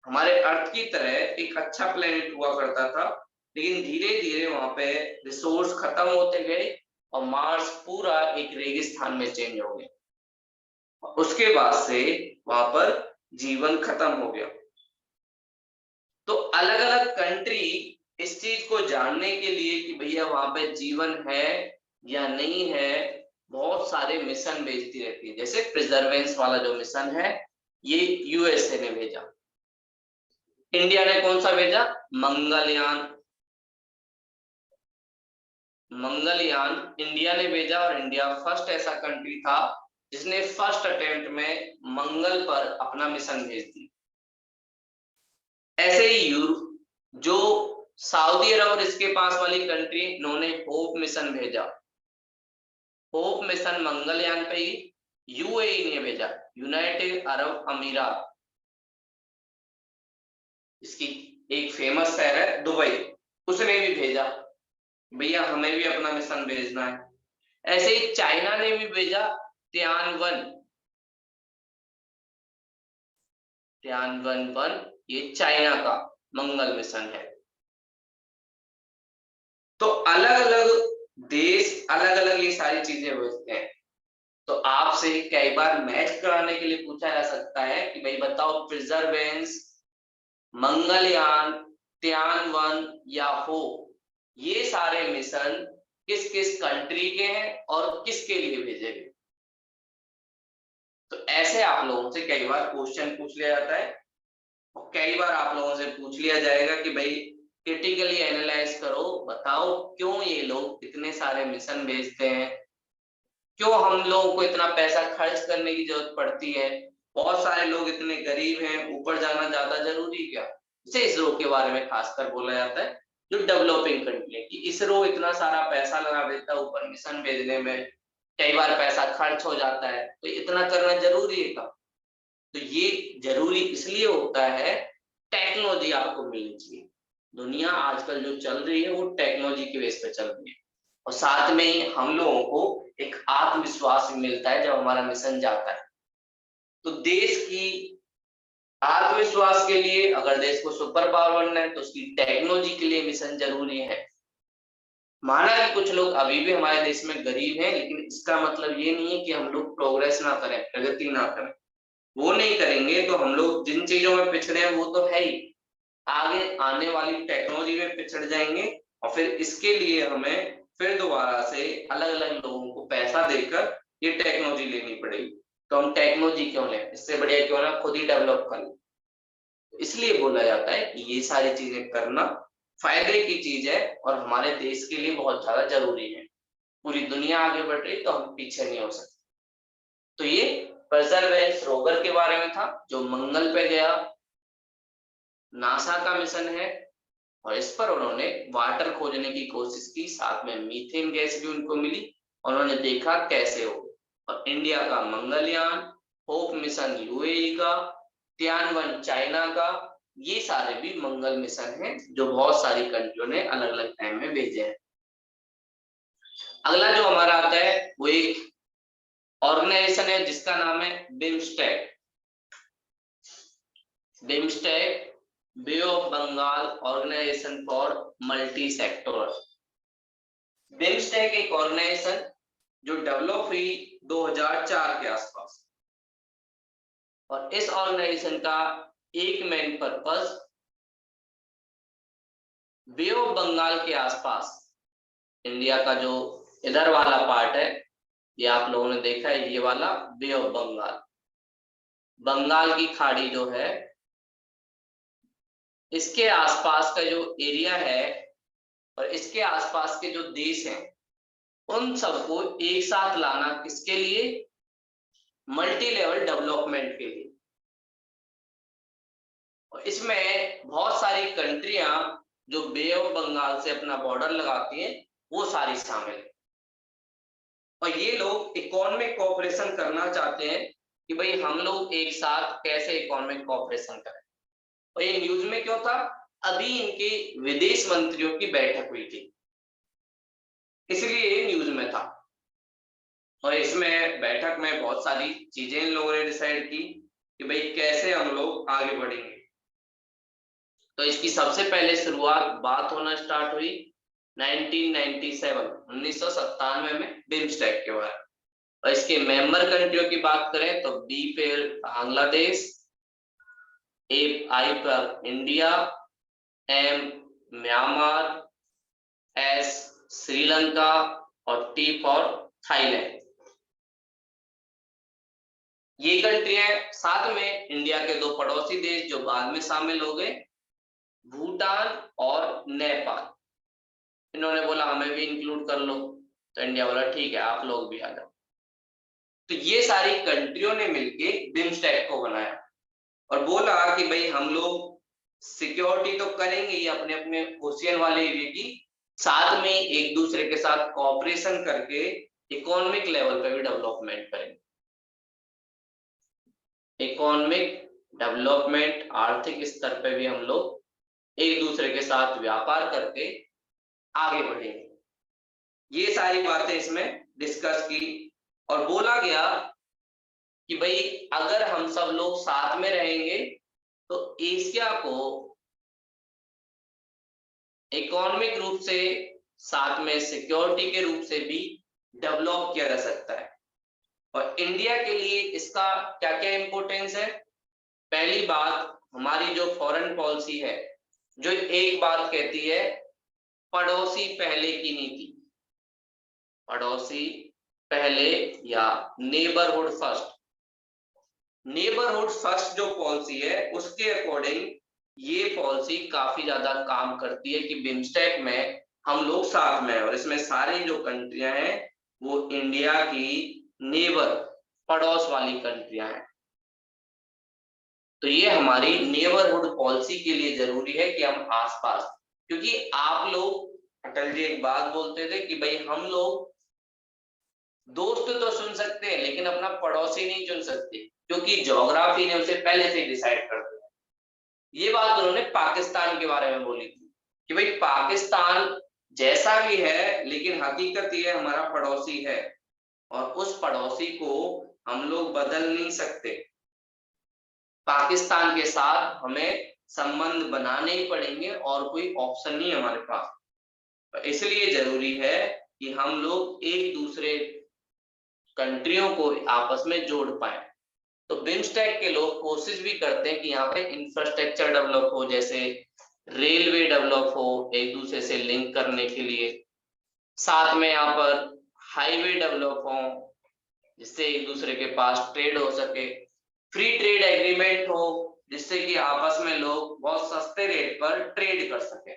हमारे अर्थ की तरह एक अच्छा प्लेनेट हुआ करता था, लेकिन धीरे धीरे वहां पे रिसोर्स खत्म होते गए और मार्स पूरा एक रेगिस्तान में चेंज हो गया। उसके बाद से वहां पर जीवन खत्म हो गया। तो अलग अलग कंट्री इस चीज को जानने के लिए कि भैया वहां पे जीवन है या नहीं है, बहुत सारे मिशन भेजती रहती है। जैसे प्रिजर्वेंस वाला जो मिशन है, ये यूएसए ने भेजा। इंडिया ने कौन सा भेजा, मंगलयान। मंगलयान इंडिया ने भेजा, और इंडिया फर्स्ट ऐसा कंट्री था जिसने फर्स्ट अटेम्प्ट में मंगल पर अपना मिशन भेज दिया। ऐसे ही यूरोप जो सऊदी अरब और इसके पास वाली कंट्री, इन्होंने होप मिशन भेजा। होप मिशन मंगलयान पे ही यूएई ने भेजा, यूनाइटेड अरब अमीरात। इसकी एक फेमस शहर है दुबई, उसने भी भेजा, भैया हमें भी अपना मिशन भेजना है। ऐसे ही चाइना ने भी भेजा तियानवन। तियानवन ये चाइना का मंगल मिशन है। तो अलग अलग देश अलग अलग ये सारी चीजें भेजते हैं। तो आपसे कई बार मैच कराने के लिए पूछा जा सकता है कि भाई बताओ, प्रिजर्वेंस, मंगलयान, तियानवन या हो, ये सारे मिशन किस किस कंट्री के हैं और किसके लिए भेजे गए। तो ऐसे आप लोगों से कई बार क्वेश्चन पूछ लिया जाता है, और कई बार आप लोगों से पूछ लिया जाएगा कि भाई क्रिटिकली एनालाइज करो, बताओ क्यों ये लोग इतने सारे मिशन भेजते हैं, क्यों हम लोगों को इतना पैसा खर्च करने की जरूरत पड़ती है, बहुत सारे लोग इतने गरीब हैं, ऊपर जाना ज्यादा जरूरी क्या। इसे इसरो के बारे में खासकर बोला जाता है, जो डेवलपिंग कंट्री है, कि इसरो इतना सारा पैसा लगा देता है ऊपर मिशन भेजने में, कई बार पैसा खर्च हो जाता है, तो इतना करना जरूरी है क्या। तो ये जरूरी इसलिए होता है, टेक्नोलॉजी आपको मिलनी चाहिए। दुनिया आजकल जो चल रही है वो टेक्नोलॉजी के बेस पे चल रही है, और साथ में ही हम लोगों को एक आत्मविश्वास भी मिलता है जब हमारा मिशन जाता है। तो देश की आत्मविश्वास के लिए, अगर देश को सुपर पावर बनना है तो उसकी टेक्नोलॉजी के लिए मिशन जरूरी है। माना कि कुछ लोग अभी भी हमारे देश में गरीब हैं, लेकिन इसका मतलब ये नहीं है कि हम लोग प्रोग्रेस ना करें, प्रगति ना करें। वो नहीं करेंगे तो हम लोग जिन चीजों में पिछड़े हैं वो तो है ही, आगे आने वाली टेक्नोलॉजी में पिछड़ जाएंगे, और फिर इसके लिए हमें फिर दोबारा से अलग अलग लोगों को पैसा देकर ये टेक्नोलॉजी लेनी पड़ेगी। तो हम टेक्नोलॉजी क्यों लें, इससे बढ़िया क्यों ना खुद ही डेवलप कर लें। इसलिए बोला जाता है कि ये सारी चीजें करना फायदे की चीज है और हमारे देश के लिए बहुत ज्यादा जरूरी है। पूरी दुनिया आगे बढ़ रही तो हम पीछे नहीं हो सकते। तो ये परसेवरेंस रोवर के बारे में था जो मंगल पे गया, नासा का मिशन है, और इस पर उन्होंने वाटर खोजने की कोशिश की, साथ में मीथेन गैस भी उनको मिली, उन्होंने देखा कैसे हो। और इंडिया का मंगलयान, होप मिशन यूएई का, तियानवन चाइना का, ये सारे भी मंगल मिशन हैं जो बहुत सारी कंट्रियों ने अलग अलग टाइम में भेजे हैं। अगला जो हमारा आता है वो एक ऑर्गेनाइजेशन है जिसका नाम है BIMSTEC. BIMSTEC, bay of Bengal organisation for multi sector. BIMSTEC एक ऑर्गेनाइजेशन जो डेवलप हुई 2004 के आसपास, और इस ऑर्गेनाइजेशन का एक main purpose bay of Bengal के आसपास, इंडिया का जो इधर वाला पार्ट है, ये आप लोगों ने देखा है, ये वाला बे ऑफ बंगाल, बंगाल की खाड़ी जो है, इसके आसपास का जो एरिया है और इसके आसपास के जो देश हैं, उन सबको एक साथ लाना किसके लिए, मल्टी लेवल डेवलपमेंट के लिए। और इसमें बहुत सारी कंट्रियां जो बे ऑफ बंगाल से अपना बॉर्डर लगाती हैं वो सारी शामिल है, और ये लोग इकोनॉमिक कोऑपरेशन करना चाहते हैं कि भाई हम लोग एक साथ कैसे इकोनॉमिक कोऑपरेशन करें। और ये न्यूज में क्यों था, अभी इनके विदेश मंत्रियों की बैठक हुई थी, इसलिए ये न्यूज में था। और इसमें बैठक में बहुत सारी चीजें इन लोगों ने डिसाइड की कि भाई कैसे हम लोग आगे बढ़ेंगे। तो इसकी सबसे पहले शुरुआत बात होना स्टार्ट हुई 1997 में बिम्स्टेक के बारे में। और इसके मेंबर कंट्रियों की बात करें तो बी पे बांग्लादेश, ए आई पर India, M Myanmar, S Sri Lanka, और टी फॉर थाईलैंड। ये कंट्रियां, साथ में इंडिया के दो पड़ोसी देश जो बाद में शामिल हो गए, भूटान और नेपाल, इन्होंने बोला हमें भी इंक्लूड कर लो, तो इंडिया बोला ठीक है आप लोग भी आ जाओ। तो ये सारी कंट्रियों ने मिलके बिम्स्टेक को बनाया और बोला कि भाई हम लोग सिक्योरिटी तो करेंगे ही अपने अपने ओशियन वाले एरिया की, साथ में एक दूसरे के साथ कोऑपरेशन करके इकोनॉमिक लेवल पे भी डेवलपमेंट करेंगे। इकोनॉमिक डेवलपमेंट, आर्थिक स्तर पे भी हम लोग एक दूसरे के साथ व्यापार करके आगे बढ़ेंगे। ये सारी बातें इसमें डिस्कस की और बोला गया कि भाई अगर हम सब लोग साथ में रहेंगे तो एशिया को इकोनॉमिक रूप से, साथ में सिक्योरिटी के रूप से भी डेवलप किया जा सकता है। और इंडिया के लिए इसका क्या क्या इंपॉर्टेंस है। पहली बात, हमारी जो फॉरेन पॉलिसी है जो एक बात कहती है, पड़ोसी पहले की नीति, पड़ोसी पहले या नेबरहुड फर्स्ट, नेबरहुड फर्स्ट जो पॉलिसी है उसके अकॉर्डिंग ये पॉलिसी काफी ज्यादा काम करती है कि बिम्स्टेक में हम लोग साथ में हैं, और इसमें सारी जो कंट्रियां हैं वो इंडिया की नेबर, पड़ोस वाली कंट्रियां हैं। तो ये हमारी नेबरहुड पॉलिसी के लिए जरूरी है कि हम आसपास, क्योंकि आप लोग, अटल जी एक बात बोलते थे कि भाई हम लोग दोस्त तो चुन सकते हैं लेकिन अपना पड़ोसी नहीं चुन सकते, क्योंकि ज्योग्राफी ने उसे पहले से डिसाइड कर दिया। ये बात उन्होंने पाकिस्तान के बारे में बोली थी कि भाई पाकिस्तान जैसा भी है लेकिन हकीकत ये हमारा पड़ोसी है और उस पड़ोसी को हम लोग बदल नहीं सकते। पाकिस्तान के साथ हमें संबंध बनाने ही पड़ेंगे और कोई ऑप्शन नहीं हमारे पास। तो इसलिए जरूरी है कि हम लोग एक दूसरे कंट्रियों को आपस में जोड़ पाए। तो बिम्स्टेक के लोग कोशिश भी करते हैं कि यहाँ पे इंफ्रास्ट्रक्चर डेवलप हो, जैसे रेलवे डेवलप हो एक दूसरे से लिंक करने के लिए, साथ में यहाँ पर हाईवे डेवलप हो जिससे एक दूसरे के पास ट्रेड हो सके, फ्री ट्रेड एग्रीमेंट हो जिससे कि आपस में लोग बहुत सस्ते रेट पर ट्रेड कर सके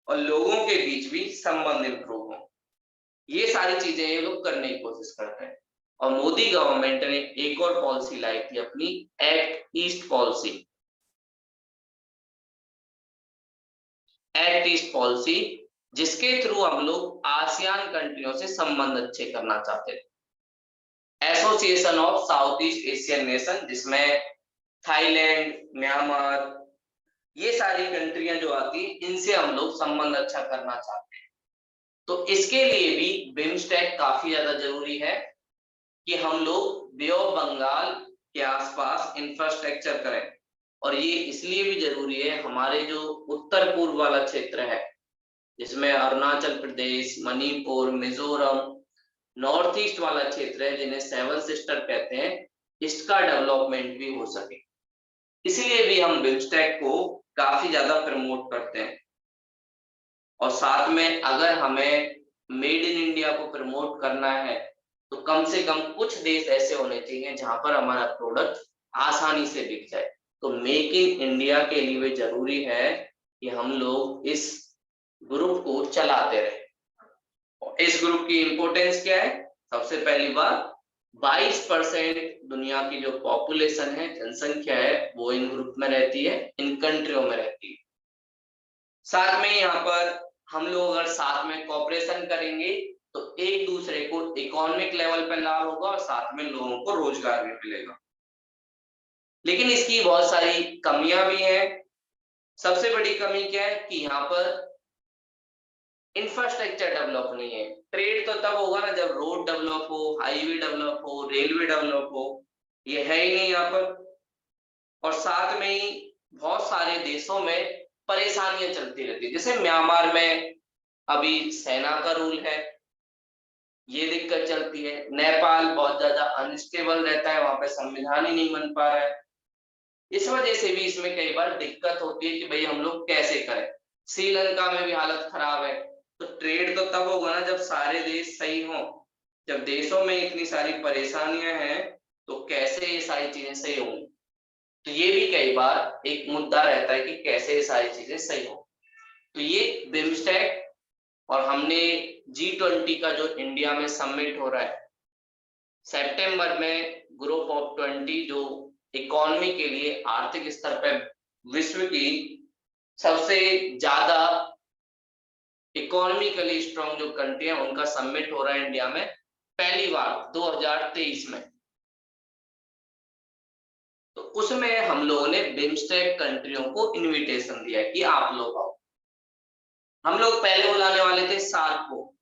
और लोगों के बीच भी संबंध इंप्रूव हो। ये सारी चीजें ये लोग करने की कोशिश करते हैं। और मोदी गवर्नमेंट ने एक और पॉलिसी लाई थी अपनी, act east policy. Act east policy जिसके थ्रू हम लोग आसियान कंट्रियों से संबंध अच्छे करना चाहते थे। Association of south east Asian nation, जिसमें थाईलैंड, म्यांमार, ये सारी कंट्रियां जो आती है इनसे हम लोग संबंध अच्छा करना चाहते हैं। तो इसके लिए भी बिम्स्टेक काफी ज्यादा जरूरी है कि हम लोग बे ऑफ बंगाल के आसपास इंफ्रास्ट्रक्चर करें। और ये इसलिए भी जरूरी है, हमारे जो उत्तर पूर्व वाला क्षेत्र है जिसमें अरुणाचल प्रदेश, मणिपुर, मिजोरम, नॉर्थ ईस्ट वाला क्षेत्र है जिन्हें सेवन सिस्टर कहते हैं, इसका डेवलपमेंट भी हो सके। इसीलिए भी हम बिम्स्टेक को काफी ज्यादा प्रमोट करते हैं। और साथ में अगर हमें मेड इन इंडिया को प्रमोट करना है तो कम से कम कुछ देश ऐसे होने चाहिए जहां पर हमारा प्रोडक्ट आसानी से बिक जाए। तो मेक इन इंडिया के लिए जरूरी है कि हम लोग इस ग्रुप को चलाते रहे। इस ग्रुप की इंपॉर्टेंस क्या है? सबसे पहली बात, 22% दुनिया की जो पॉपुलेशन है, जनसंख्या है, वो इन ग्रुप में रहती है, इन कंट्रियों में रहती है। साथ में यहाँ पर हम लोग अगर साथ में कोऑपरेशन करेंगे तो एक दूसरे को इकोनॉमिक लेवल पर लाभ होगा और साथ में लोगों को रोजगार भी मिलेगा। लेकिन इसकी बहुत सारी कमियां भी हैं। सबसे बड़ी कमी क्या है कि यहाँ पर इंफ्रास्ट्रक्चर डेवलप नहीं है। ट्रेड तो तब होगा ना जब रोड डेवलप हो, हाईवे डेवलप हो, रेलवे डेवलप हो, ये है ही नहीं यहाँ पर। और साथ में ही बहुत सारे देशों में परेशानियां चलती रहती है, जैसे म्यांमार में अभी सेना का रूल है, ये दिक्कत चलती है। नेपाल बहुत ज्यादा अनस्टेबल रहता है, वहां पे संविधान ही नहीं बन पा रहा है। इस वजह से भी इसमें कई बार दिक्कत होती है कि भाई हम लोग कैसे करें। श्रीलंका में भी हालत खराब है। तो ट्रेड तो तब होगा ना जब सारे देश सही हों। जब देशों में इतनी सारी परेशानियां हैं तो कैसे ये सारी चीजें सही होंगी। तो ये भी कई बार एक मुद्दा रहता है कि कैसे ये सारी चीजें सही हो। तो ये बिम्स्टेक और हमने G20 का जो इंडिया में समिट हो रहा है सितंबर में, ग्रुप ऑफ 20, जो इकोनॉमी के लिए आर्थिक स्तर पर विश्व की सबसे ज्यादा इकोनॉमिकली स्ट्रॉन्ग जो कंट्री है उनका समिट हो रहा है इंडिया में पहली बार 2023 में। तो उसमें हम लोगों ने बिम्स्टेक कंट्रियों को इनविटेशन दिया है कि आप लोग आओ। हम लोग पहले बुलाने वाले थे सार्क को।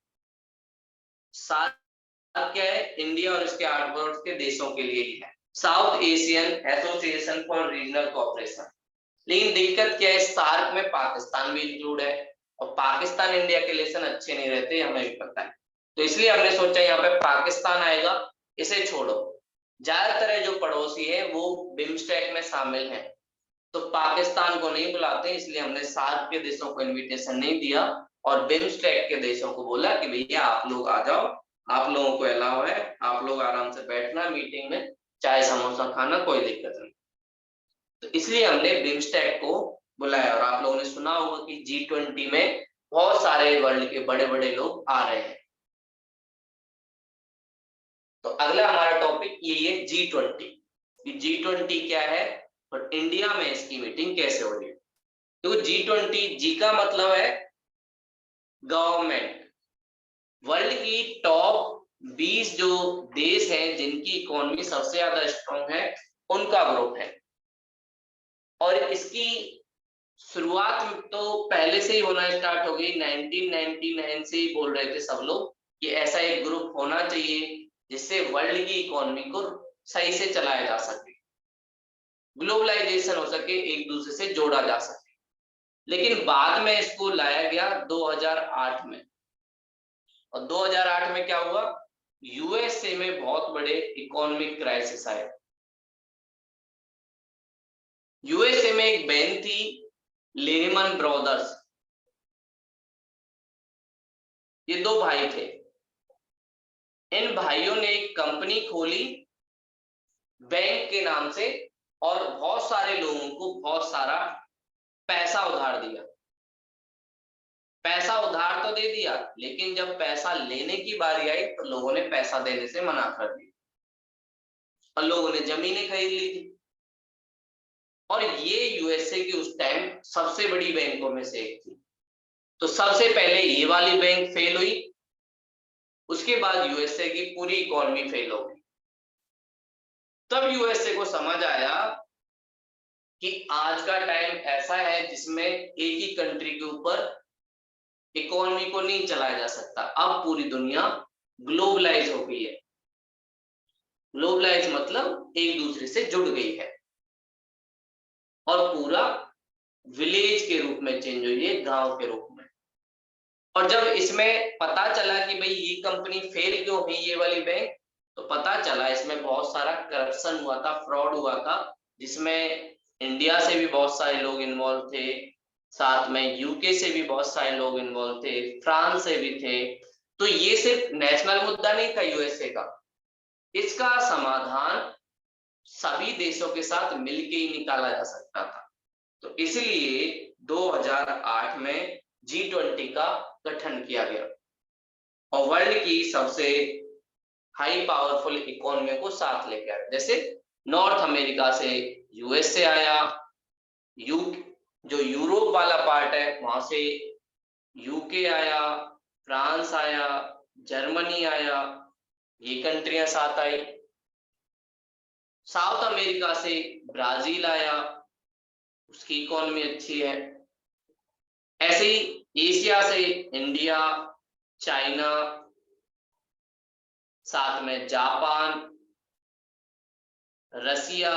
सार्क क्या है? इंडिया और इसके आसपास के देशों के लिए ही है, south Asian association for regional cooperation. लेकिन दिक्कत क्या है, सार्क में पाकिस्तान भी इंक्लूड है और पाकिस्तान इंडिया के रिलेशन अच्छे नहीं रहते, हमें भी पता है। तो इसलिए हमने सोचा यहाँ पे पाकिस्तान आएगा, इसे छोड़ो। ज्यादातर जो पड़ोसी है वो बिम्स्टेक में शामिल है, तो पाकिस्तान को नहीं बुलाते, इसलिए हमने सार्क के देशों को इनविटेशन नहीं दिया और बिम्स्टेक के देशों को बोला कि भैया आप लोग आ जाओ, आप लोगों को अलाउ है, आप लोग आराम से बैठना मीटिंग में, चाय समोसा खाना, कोई दिक्कत नहीं। तो इसलिए हमने बिम्स्टेक को बुलाया। और आप लोगों ने सुना होगा कि G20 में बहुत सारे वर्ल्ड के बड़े बड़े लोग आ रहे हैं। तो अगला हमारा टॉपिक ये है G20। G20 क्या है और इंडिया में इसकी मीटिंग कैसे हो रही है। तो G20, जी का मतलब है गवर्नमेंट। वर्ल्ड की टॉप 20 जो देश हैं जिनकी इकोनॉमी सबसे ज्यादा स्ट्रॉन्ग है उनका ग्रुप है। और इसकी शुरुआत में तो पहले से ही होना स्टार्ट हो गई, 1999 से ही बोल रहे थे सब लोग कि ऐसा एक ग्रुप होना चाहिए जिससे वर्ल्ड की इकोनॉमी को सही से चलाया जा सके, ग्लोबलाइजेशन हो सके, एक दूसरे से जोड़ा जा सके। लेकिन बाद में इसको लाया गया 2008 में, और 2008 में क्या हुआ, यूएसए में बहुत बड़े इकोनॉमिक क्राइसिस आए। यूएसए में एक बैंक थी, लेहमन ब्रदर्स, ये दो भाई थे। इन भाइयों ने एक कंपनी खोली बैंक के नाम से, और बहुत सारे लोगों को बहुत सारा पैसा उधार दिया। पैसा उधार तो दे दिया, लेकिन जब पैसा लेने की बारी आई तो लोगों ने पैसा देने से मना कर दिया, और लोगों ने जमीनें खरीद ली थी। और ये यूएसए की उस टाइम सबसे बड़ी बैंकों में से एक थी। तो सबसे पहले ये वाली बैंक फेल हुई, उसके बाद यूएसए की पूरी इकोनॉमी फेल हो गई। तब यूएसए को समझ आया कि आज का टाइम ऐसा है जिसमें एक ही कंट्री के ऊपर इकोनॉमी को नहीं चलाया जा सकता। अब पूरी दुनिया ग्लोबलाइज हो गई है। ग्लोबलाइज मतलब एक दूसरे से जुड़ गई है, और पूरा विलेज के रूप में चेंज हुई है, गांव के रूप में। और जब इसमें पता चला कि भाई ये कंपनी फेल क्यों हुई, ये वाली बैंक, तो पता चला इसमें बहुत सारा करप्शन हुआ था, फ्रॉड हुआ था, जिसमें इंडिया से भी बहुत सारे लोग इन्वॉल्व थे, साथ में यूके से भी बहुत सारे लोग इन्वॉल्व थे, फ्रांस से भी थे। तो ये सिर्फ नेशनल मुद्दा नहीं था यूएसए का, इसका समाधान सभी देशों के साथ मिलके ही निकाला जा सकता था। तो इसलिए 2008 में G20 का गठन किया गया, और वर्ल्ड की सबसे हाई पावरफुल इकोनॉमी को साथ लेके आया। जैसे नॉर्थ अमेरिका से यूएसए आया, यू जो यूरोप वाला पार्ट है वहां से यूके आया, फ्रांस आया, जर्मनी आया, ये कंट्रियां साथ आई। साउथ अमेरिका से ब्राजील आया, उसकी इकोनॉमी अच्छी है। ऐसे ही एशिया से इंडिया, चाइना, साथ में जापान, रसिया,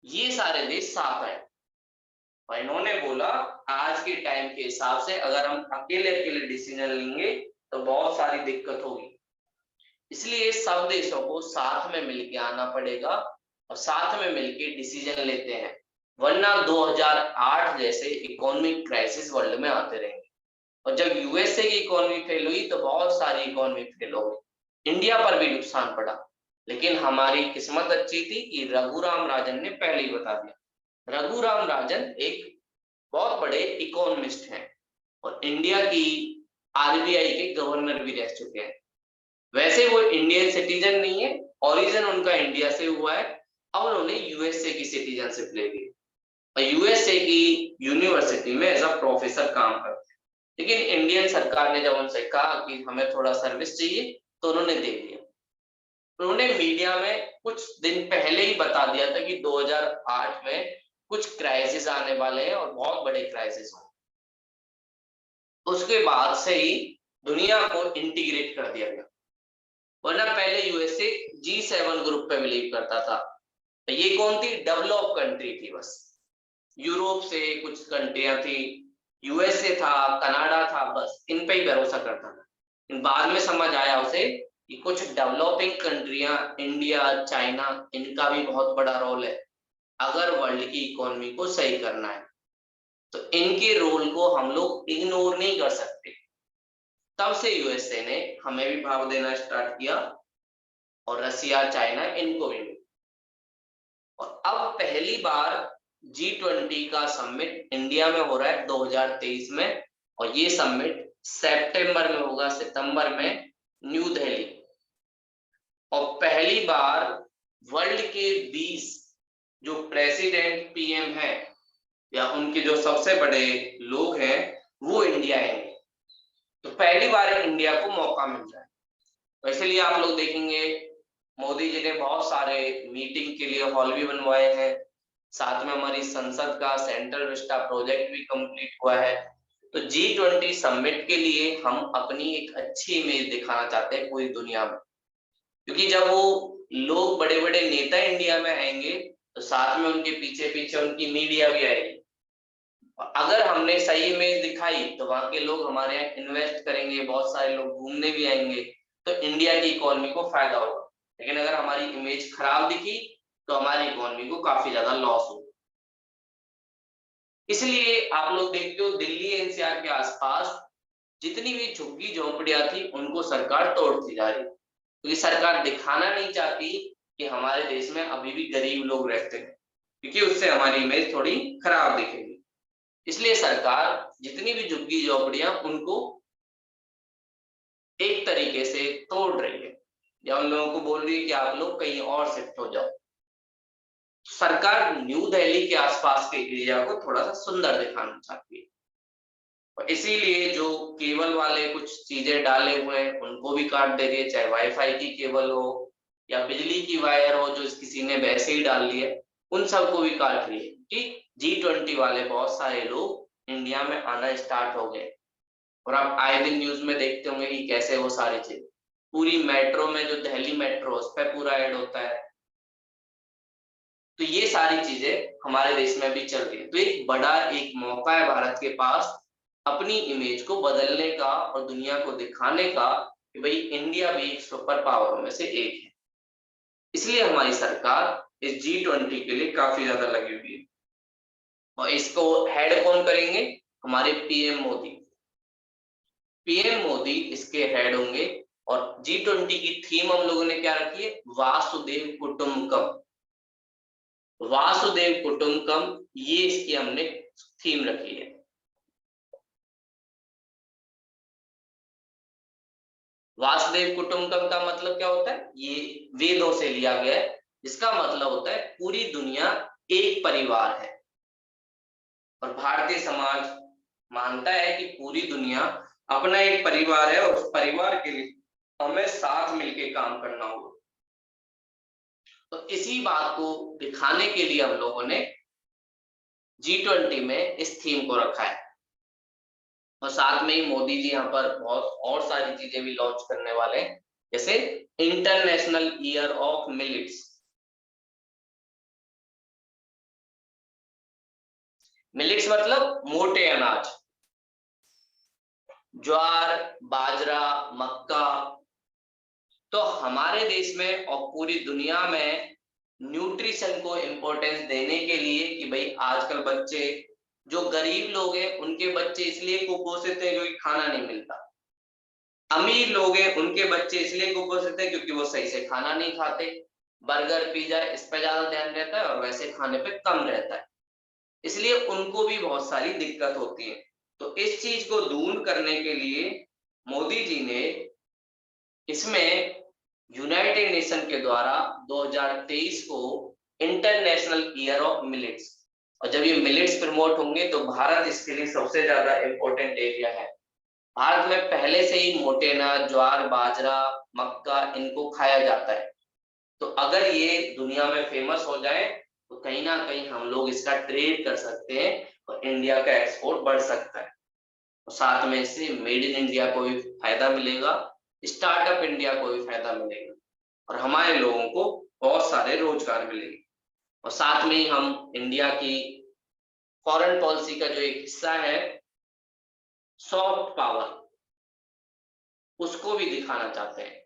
ये सारे देश साथ आए। और इन्होंने बोला आज के टाइम के हिसाब से अगर हम अकेले अकेले डिसीजन लेंगे तो बहुत सारी दिक्कत होगी, इसलिए सब देशों को साथ में मिलके आना पड़ेगा और साथ में मिलके डिसीजन लेते हैं, वरना 2008 जैसे इकोनॉमिक क्राइसिस वर्ल्ड में आते रहेंगे। और जब यूएसए की इकोनॉमी फेल हुई तो बहुत सारी इकोनॉमी फेल हो गई, इंडिया पर भी नुकसान पड़ा। लेकिन हमारी किस्मत अच्छी थी कि रघुराम राजन ने पहले ही बता दिया। रघुराम राजन एक बहुत बड़े इकोनॉमिस्ट हैं और इंडिया की आरबीआई के गवर्नर भी रह चुके हैं। वैसे वो इंडियन सिटीजन नहीं है, ओरिजिन उनका इंडिया से हुआ है, अब उन्होंने यूएसए की सिटीजनशिप ले ली और यूएसए की यूनिवर्सिटी में एज अ प्रोफेसर काम करते हैं। लेकिन इंडियन सरकार ने जब उनसे कहा कि हमें थोड़ा सर्विस चाहिए तो उन्होंने दे दिया। उन्होंने मीडिया में कुछ दिन पहले ही बता दिया था कि 2008 में कुछ क्राइसिस आने वाले हैं और बहुत बड़े क्राइसिस होंगे। उसके बाद से ही दुनिया को इंटीग्रेट कर दिया गया, वरना पहले यूएसए G7 ग्रुप पे बिलीव करता था। ये कौन थी, डेवलप कंट्री थी बस, यूरोप से कुछ कंट्रियां थी, यूएसए था, कनाडा था, बस इन पे ही भरोसा करता था। बाद में समझ आया उसे कि कुछ डेवलपिंग कंट्रियां, इंडिया, चाइना, इनका भी बहुत बड़ा रोल है अगर वर्ल्ड की इकोनॉमी को सही करना है, तो इनके रोल को हम लोग इग्नोर नहीं कर सकते। तब से यूएसए ने हमें भी भाव देना स्टार्ट किया और रसिया, चाइना, इनको भी। और अब पहली बार G20 का समिट इंडिया में हो रहा है 2023 में, और ये समिट सितंबर में होगा, सितंबर में न्यू दिल्ली। और पहली बार वर्ल्ड के 20 जो प्रेसिडेंट, पीएम है या उनके जो सबसे बड़े लोग हैं वो इंडिया आएंगे। तो पहली बार इंडिया को मौका मिल रहा है। तो इसलिए आप लोग देखेंगे मोदी जी ने बहुत सारे मीटिंग के लिए हॉल भी बनवाए हैं, साथ में हमारी संसद का सेंट्रल विस्टा प्रोजेक्ट भी कंप्लीट हुआ है। तो G20 समिट के लिए हम अपनी एक अच्छी इमेज दिखाना चाहते हैं पूरी दुनिया में, क्योंकि जब वो लोग बड़े बड़े नेता इंडिया में आएंगे तो साथ में उनके पीछे पीछे उनकी मीडिया भी आएगी। अगर हमने सही इमेज दिखाई तो वहां के लोग हमारे यहाँ इन्वेस्ट करेंगे, बहुत सारे लोग घूमने भी आएंगे, तो इंडिया की इकोनॉमी को फायदा होगा। लेकिन अगर हमारी इमेज खराब दिखी तो हमारी इकोनॉमी को काफी ज्यादा लॉस होगा। इसलिए आप लोग देखते हो दिल्ली एनसीआर के आसपास जितनी भी झुग्गी झोंपड़ियां थी उनको सरकार तोड़ती जा रही है, क्योंकि सरकार दिखाना नहीं चाहती कि हमारे देश में अभी भी गरीब लोग रहते हैं, क्योंकि उससे हमारी इमेज थोड़ी खराब दिखेगी। इसलिए सरकार जितनी भी झुग्गी झोपड़ियां उनको एक तरीके से तोड़ रही है, या उन लोगों को बोल रही है कि आप लोग कहीं और शिफ्ट हो जाओ। सरकार न्यू दिल्ली के आसपास के एरिया को थोड़ा सा सुंदर दिखाना चाहती है, और इसीलिए जो केबल वाले कुछ चीजें डाले हुए हैं उनको भी काट दे रही है, चाहे वाईफाई की केबल हो या बिजली की वायर हो जो किसी ने वैसे ही डाल ली है, उन सबको भी काट रही है कि G20 वाले बहुत सारे लोग इंडिया में आना स्टार्ट हो गए। और आप आए दिन न्यूज में देखते होंगे कि कैसे वो सारी चीज पूरी मेट्रो में, जो दिल्ली मेट्रो उस पर पूरा ऐड होता है। तो ये सारी चीजें हमारे देश में भी चल रही है। तो एक बड़ा एक मौका है भारत के पास अपनी इमेज को बदलने का और दुनिया को दिखाने का कि भाई इंडिया भी एक सुपर पावर में से एक है। इसलिए हमारी सरकार इस G20 के लिए काफी ज्यादा लगी हुई है, और इसको हेड कौन करेंगे? हमारे पीएम मोदी। पीएम मोदी इसके हेड होंगे। और G20 की थीम हम लोगों ने क्या रखी है? वासुदेव कुटुंबकम। वासुदेव कुटुंबकम, ये इसकी हमने थीम रखी है। वासुदेव कुटुंबकम का मतलब क्या होता है? ये वेदों से लिया गया है, जिसका मतलब होता है पूरी दुनिया एक परिवार है। और भारतीय समाज मानता है कि पूरी दुनिया अपना एक परिवार है, और उस परिवार के लिए हमें साथ मिलकर काम करना होगा। तो इसी बात को दिखाने के लिए हम लोगों ने G20 में इस थीम को रखा है। और साथ में ही मोदी जी यहाँ पर बहुत और सारी चीजें भी लॉन्च करने वाले हैं, जैसे international year of millets. Millets मतलब मोटे अनाज, ज्वार, बाजरा, मक्का। तो हमारे देश में और पूरी दुनिया में न्यूट्रिशन को इंपॉर्टेंस देने के लिए कि भाई आजकल बच्चे, जो गरीब लोग हैं उनके बच्चे इसलिए कुपोषित हैं क्योंकि खाना नहीं मिलता, अमीर लोग हैं उनके बच्चे इसलिए कुपोषित हैं क्योंकि वो सही से खाना नहीं खाते, बर्गर पिज्जा इस पे ज्यादा ध्यान रहता है और वैसे खाने पे कम रहता है, इसलिए उनको भी बहुत सारी दिक्कत होती है। तो इस चीज को दूर करने के लिए मोदी जी ने इसमें यूनाइटेड नेशन के द्वारा 2023 को इंटरनेशनल ईयर ऑफ मिलेट्स, और जब ये मिलेट्स प्रमोट होंगे तो भारत इसके लिए सबसे ज्यादा इंपॉर्टेंट एरिया है। भारत में पहले से ही मोटे अनाज, ज्वार, बाजरा, मक्का इनको खाया जाता है। तो अगर ये दुनिया में फेमस हो जाए तो कहीं ना कहीं हम लोग इसका ट्रेड कर सकते हैं और इंडिया का एक्सपोर्ट बढ़ सकता है। और साथ में इससे मेड इन इंडिया को भी फायदा मिलेगा, स्टार्टअप इंडिया को भी फायदा मिलेगा, और हमारे लोगों को बहुत सारे रोजगार मिलेंगे। और साथ में ही हम इंडिया की फॉरेन पॉलिसी का जो एक हिस्सा है सॉफ्ट पावर, उसको भी दिखाना चाहते हैं।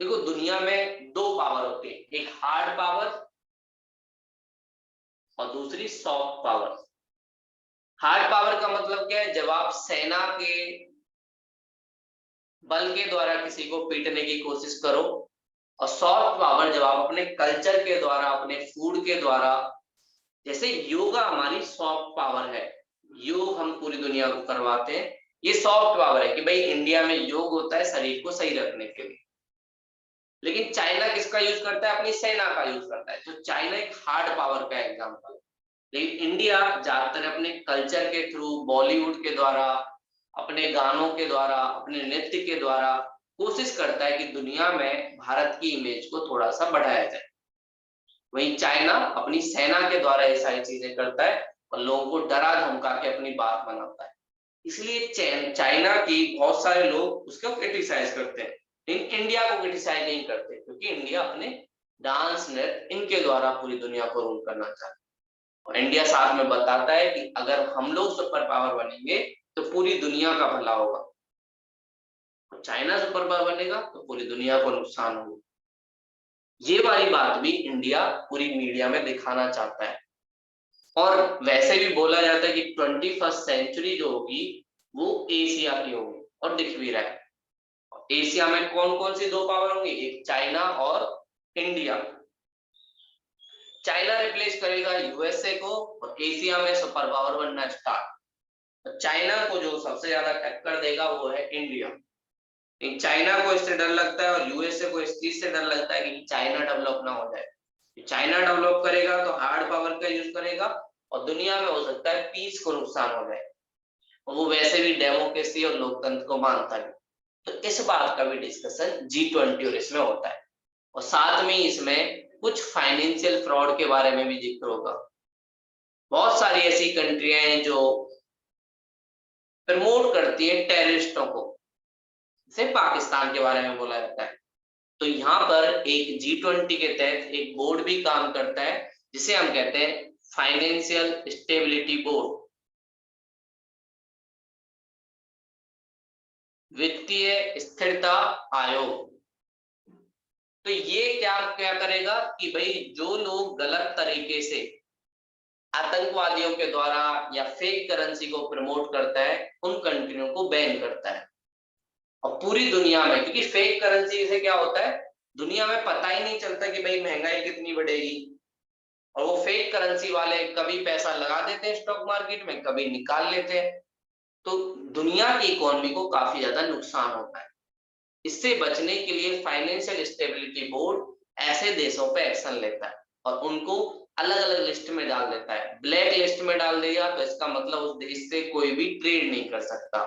देखो दुनिया में दो पावर होती है, एक हार्ड पावर और दूसरी सॉफ्ट पावर। हार्ड पावर का मतलब क्या है? जब आप सेना के बल के द्वारा किसी को पीटने की कोशिश करो, और सॉफ्ट पावर जब आप अपने कल्चर के द्वारा, अपने फूड के द्वारा, जैसे योगा हमारी सॉफ्ट पावर है, योग हम पूरी दुनिया को करवाते हैं, ये सॉफ्ट पावर है कि भाई इंडिया में योग होता है शरीर को सही रखने के लिए। लेकिन चाइना किसका यूज करता है? अपनी सेना का यूज करता है। तो चाइना एक हार्ड पावर का एग्जांपल है। लेकिन इंडिया ज्यादातर अपने कल्चर के थ्रू, बॉलीवुड के द्वारा, अपने गानों के द्वारा, अपने नृत्य के द्वारा कोशिश करता है कि दुनिया में भारत की इमेज को थोड़ा सा बढ़ाया जाए। वहीं चाइना अपनी सेना के द्वारा ये सारी चीजें करता है और लोगों को डरा धमका के अपनी बात बनाता है। इसलिए चाइना की बहुत सारे लोग उसको क्रिटिसाइज करते हैं, लेकिन इंडिया को क्रिटिसाइज नहीं करते, क्योंकि इंडिया अपने डांस नृत्य इनके द्वारा पूरी दुनिया को रूल करना चाहता है। और इंडिया साथ में बताता है कि अगर हम लोग सुपर पावर बनेंगे तो पूरी दुनिया का भला होगा, और चाइना सुपर पावर बनेगा तो पूरी दुनिया को नुकसान होगा। ये वाली बात भी इंडिया पूरी मीडिया में दिखाना चाहता है। और वैसे भी बोला जाता है कि 21st सेंचुरी जो होगी वो एशिया की होगी, और दिख भी रहा है। एशिया में कौन कौन सी दो पावर होंगी, एक चाइना और इंडिया। चाइना रिप्लेस करेगा यूएसए को, और एशिया में सुपर पावर बनना स्टार्ट। तो चाइना को जो सबसे ज्यादा टक्कर देगा वो है इंडिया। चाइना को इससे डर लगता है और यूएसए को इस चीज से डर लगता है कि चाइना डेवलप ना हो जाए। चाइना डेवलप करेगा तो हार्ड पावर का यूज करेगा, और दुनिया में हो सकता है पीस को नुकसान हो जाए, और वो वैसे भी डेमोक्रेसी और लोकतंत्र को मानता है। तो इस बात का भी डिस्कशन G20 और इसमें होता है, और साथ में इसमें कुछ फाइनेंशियल फ्रॉड के बारे में भी जिक्र होगा। बहुत सारी ऐसी कंट्रियां हैं जो प्रमोट करती है टेररिस्टों को, जैसे पाकिस्तान के बारे में बोला जाता है। तो यहाँ पर एक G20 के तहत एक बोर्ड भी काम करता है, जिसे हम कहते हैं फाइनेंशियल स्टेबिलिटी बोर्ड, वित्तीय स्थिरता आयोग। तो ये क्या क्या करेगा कि भाई जो लोग गलत तरीके से आतंकवादियों के द्वारा या फेक करेंसी को प्रमोट करता है, उन कंट्रियों को बैन करता है। और पूरी दुनिया में, क्योंकि फेक करेंसी से क्या होता है, दुनिया में पता ही नहीं चलता कि भाई महंगाई कितनी बढ़ेगी, और वो फेक करेंसी वाले कभी पैसा लगा देते हैं स्टॉक मार्केट में, कभी निकाल लेते हैं। तो दुनिया की इकोनॉमी को काफी ज्यादा नुकसान होता है। इससे बचने के लिए फाइनेंशियल स्टेबिलिटी बोर्ड ऐसे देशों पे एक्शन लेता है और उनको अलग अलग लिस्ट में डाल देता है। ब्लैक लिस्ट में डाल दिया तो इसका मतलब उस देश से कोई भी ट्रेड नहीं कर सकता।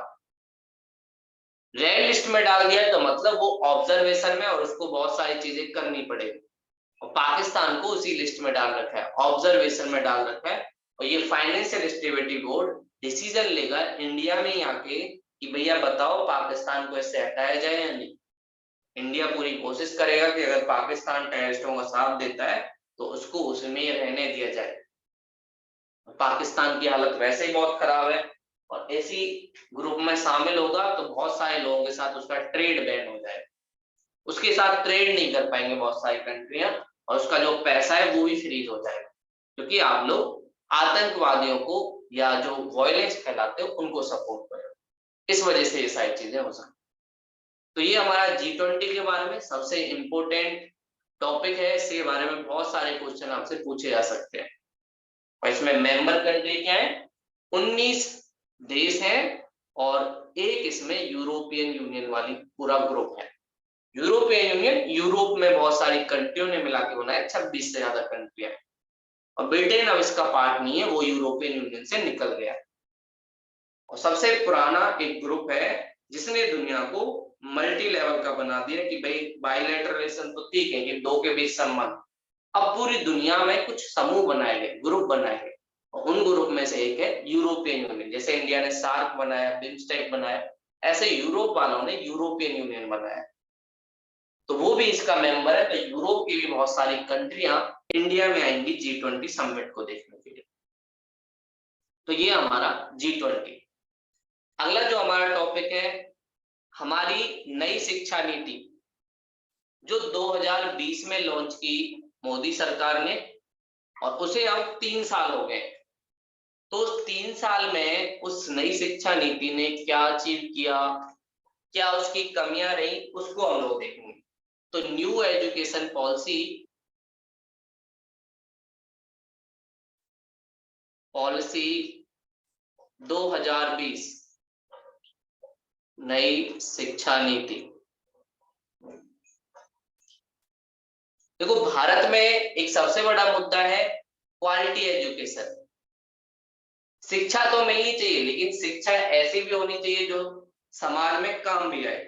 रेड लिस्ट में डाल दिया तो मतलब वो ऑब्जर्वेशन में और उसको बहुत सारी चीजें करनी पड़ेगी, और पाकिस्तान को उसी लिस्ट में डाल रखा है, ऑब्जर्वेशन में डाल रखा है। और ये फाइनेंशियल स्टेबिलिटी बोर्ड डिसीजन लेगा इंडिया में आके कि भैया बताओ पाकिस्तान को इससे हटाया जाए या नहीं। इंडिया पूरी कोशिश करेगा कि अगर पाकिस्तान टेररिस्टों का साथ देता है तो उसको उसमें रहने दिया जाए। पाकिस्तान की हालत वैसे ही बहुत खराब है, और ऐसी ग्रुप में शामिल होगा तो बहुत सारे लोगों के साथ उसका ट्रेड बैन हो जाए, उसके साथ ट्रेड नहीं कर पाएंगे बहुत सारी कंट्रियां, और उसका जो पैसा है वो भी फ्रीज हो जाएगा, क्योंकि आप लोग आतंकवादियों को या जो वायलेंस फैलाते हो उनको सपोर्ट करो। इस वजह से ये सारी चीजें हो सकती। तो ये हमारा G20 के बारे में सबसे इम्पोर्टेंट टॉपिक है। इसके बारे में बहुत सारे क्वेश्चन आपसे पूछे जा सकते हैं। और इसमें मेंबर कंट्री क्या है, 19 देश हैं, और एक इसमें यूरोपियन यूनियन वाली पूरा ग्रुप है। यूरोपियन यूनियन यूरोप में बहुत सारी कंट्रियों ने मिला के बनाया, 26 से ज्यादा कंट्रियां, और ब्रिटेन अब इसका पार्ट नहीं है, वो यूरोपियन यूनियन से निकल गया। और सबसे पुराना एक ग्रुप है जिसने दुनिया को मल्टी लेवल का बना दिया कि भाई बायलैटरल रिलेशन तो ठीक है कि दो के बीच संबंध, अब पूरी दुनिया में कुछ समूह बनाए गए, ग्रुप बनाए गए, और उन ग्रुप में से एक है यूरोपियन यूनियन। जैसे इंडिया ने सार्क बनाया, बिम्स्टेक बनाया, ऐसे यूरोप वालों ने यूरोपियन यूनियन बनाया, तो वो भी इसका मेंबर है। तो यूरोप की भी बहुत सारी कंट्रियां इंडिया में आएंगी G20 समिट को देखने के लिए। तो ये हमारा G20। अगला जो हमारा टॉपिक है, हमारी नई शिक्षा नीति जो 2020 में लॉन्च की मोदी सरकार ने, और उसे अब 3 साल हो गए। तो उस 3 साल में उस नई शिक्षा नीति ने क्या अचीव किया, क्या उसकी कमियां रही, उसको हम लोग देखेंगे। तो न्यू एजुकेशन पॉलिसी 2020, नई शिक्षा नीति। देखो भारत में एक सबसे बड़ा मुद्दा है क्वालिटी एजुकेशन। शिक्षा तो मिलनी चाहिए, लेकिन शिक्षा ऐसी भी होनी चाहिए जो समाज में काम भी आए।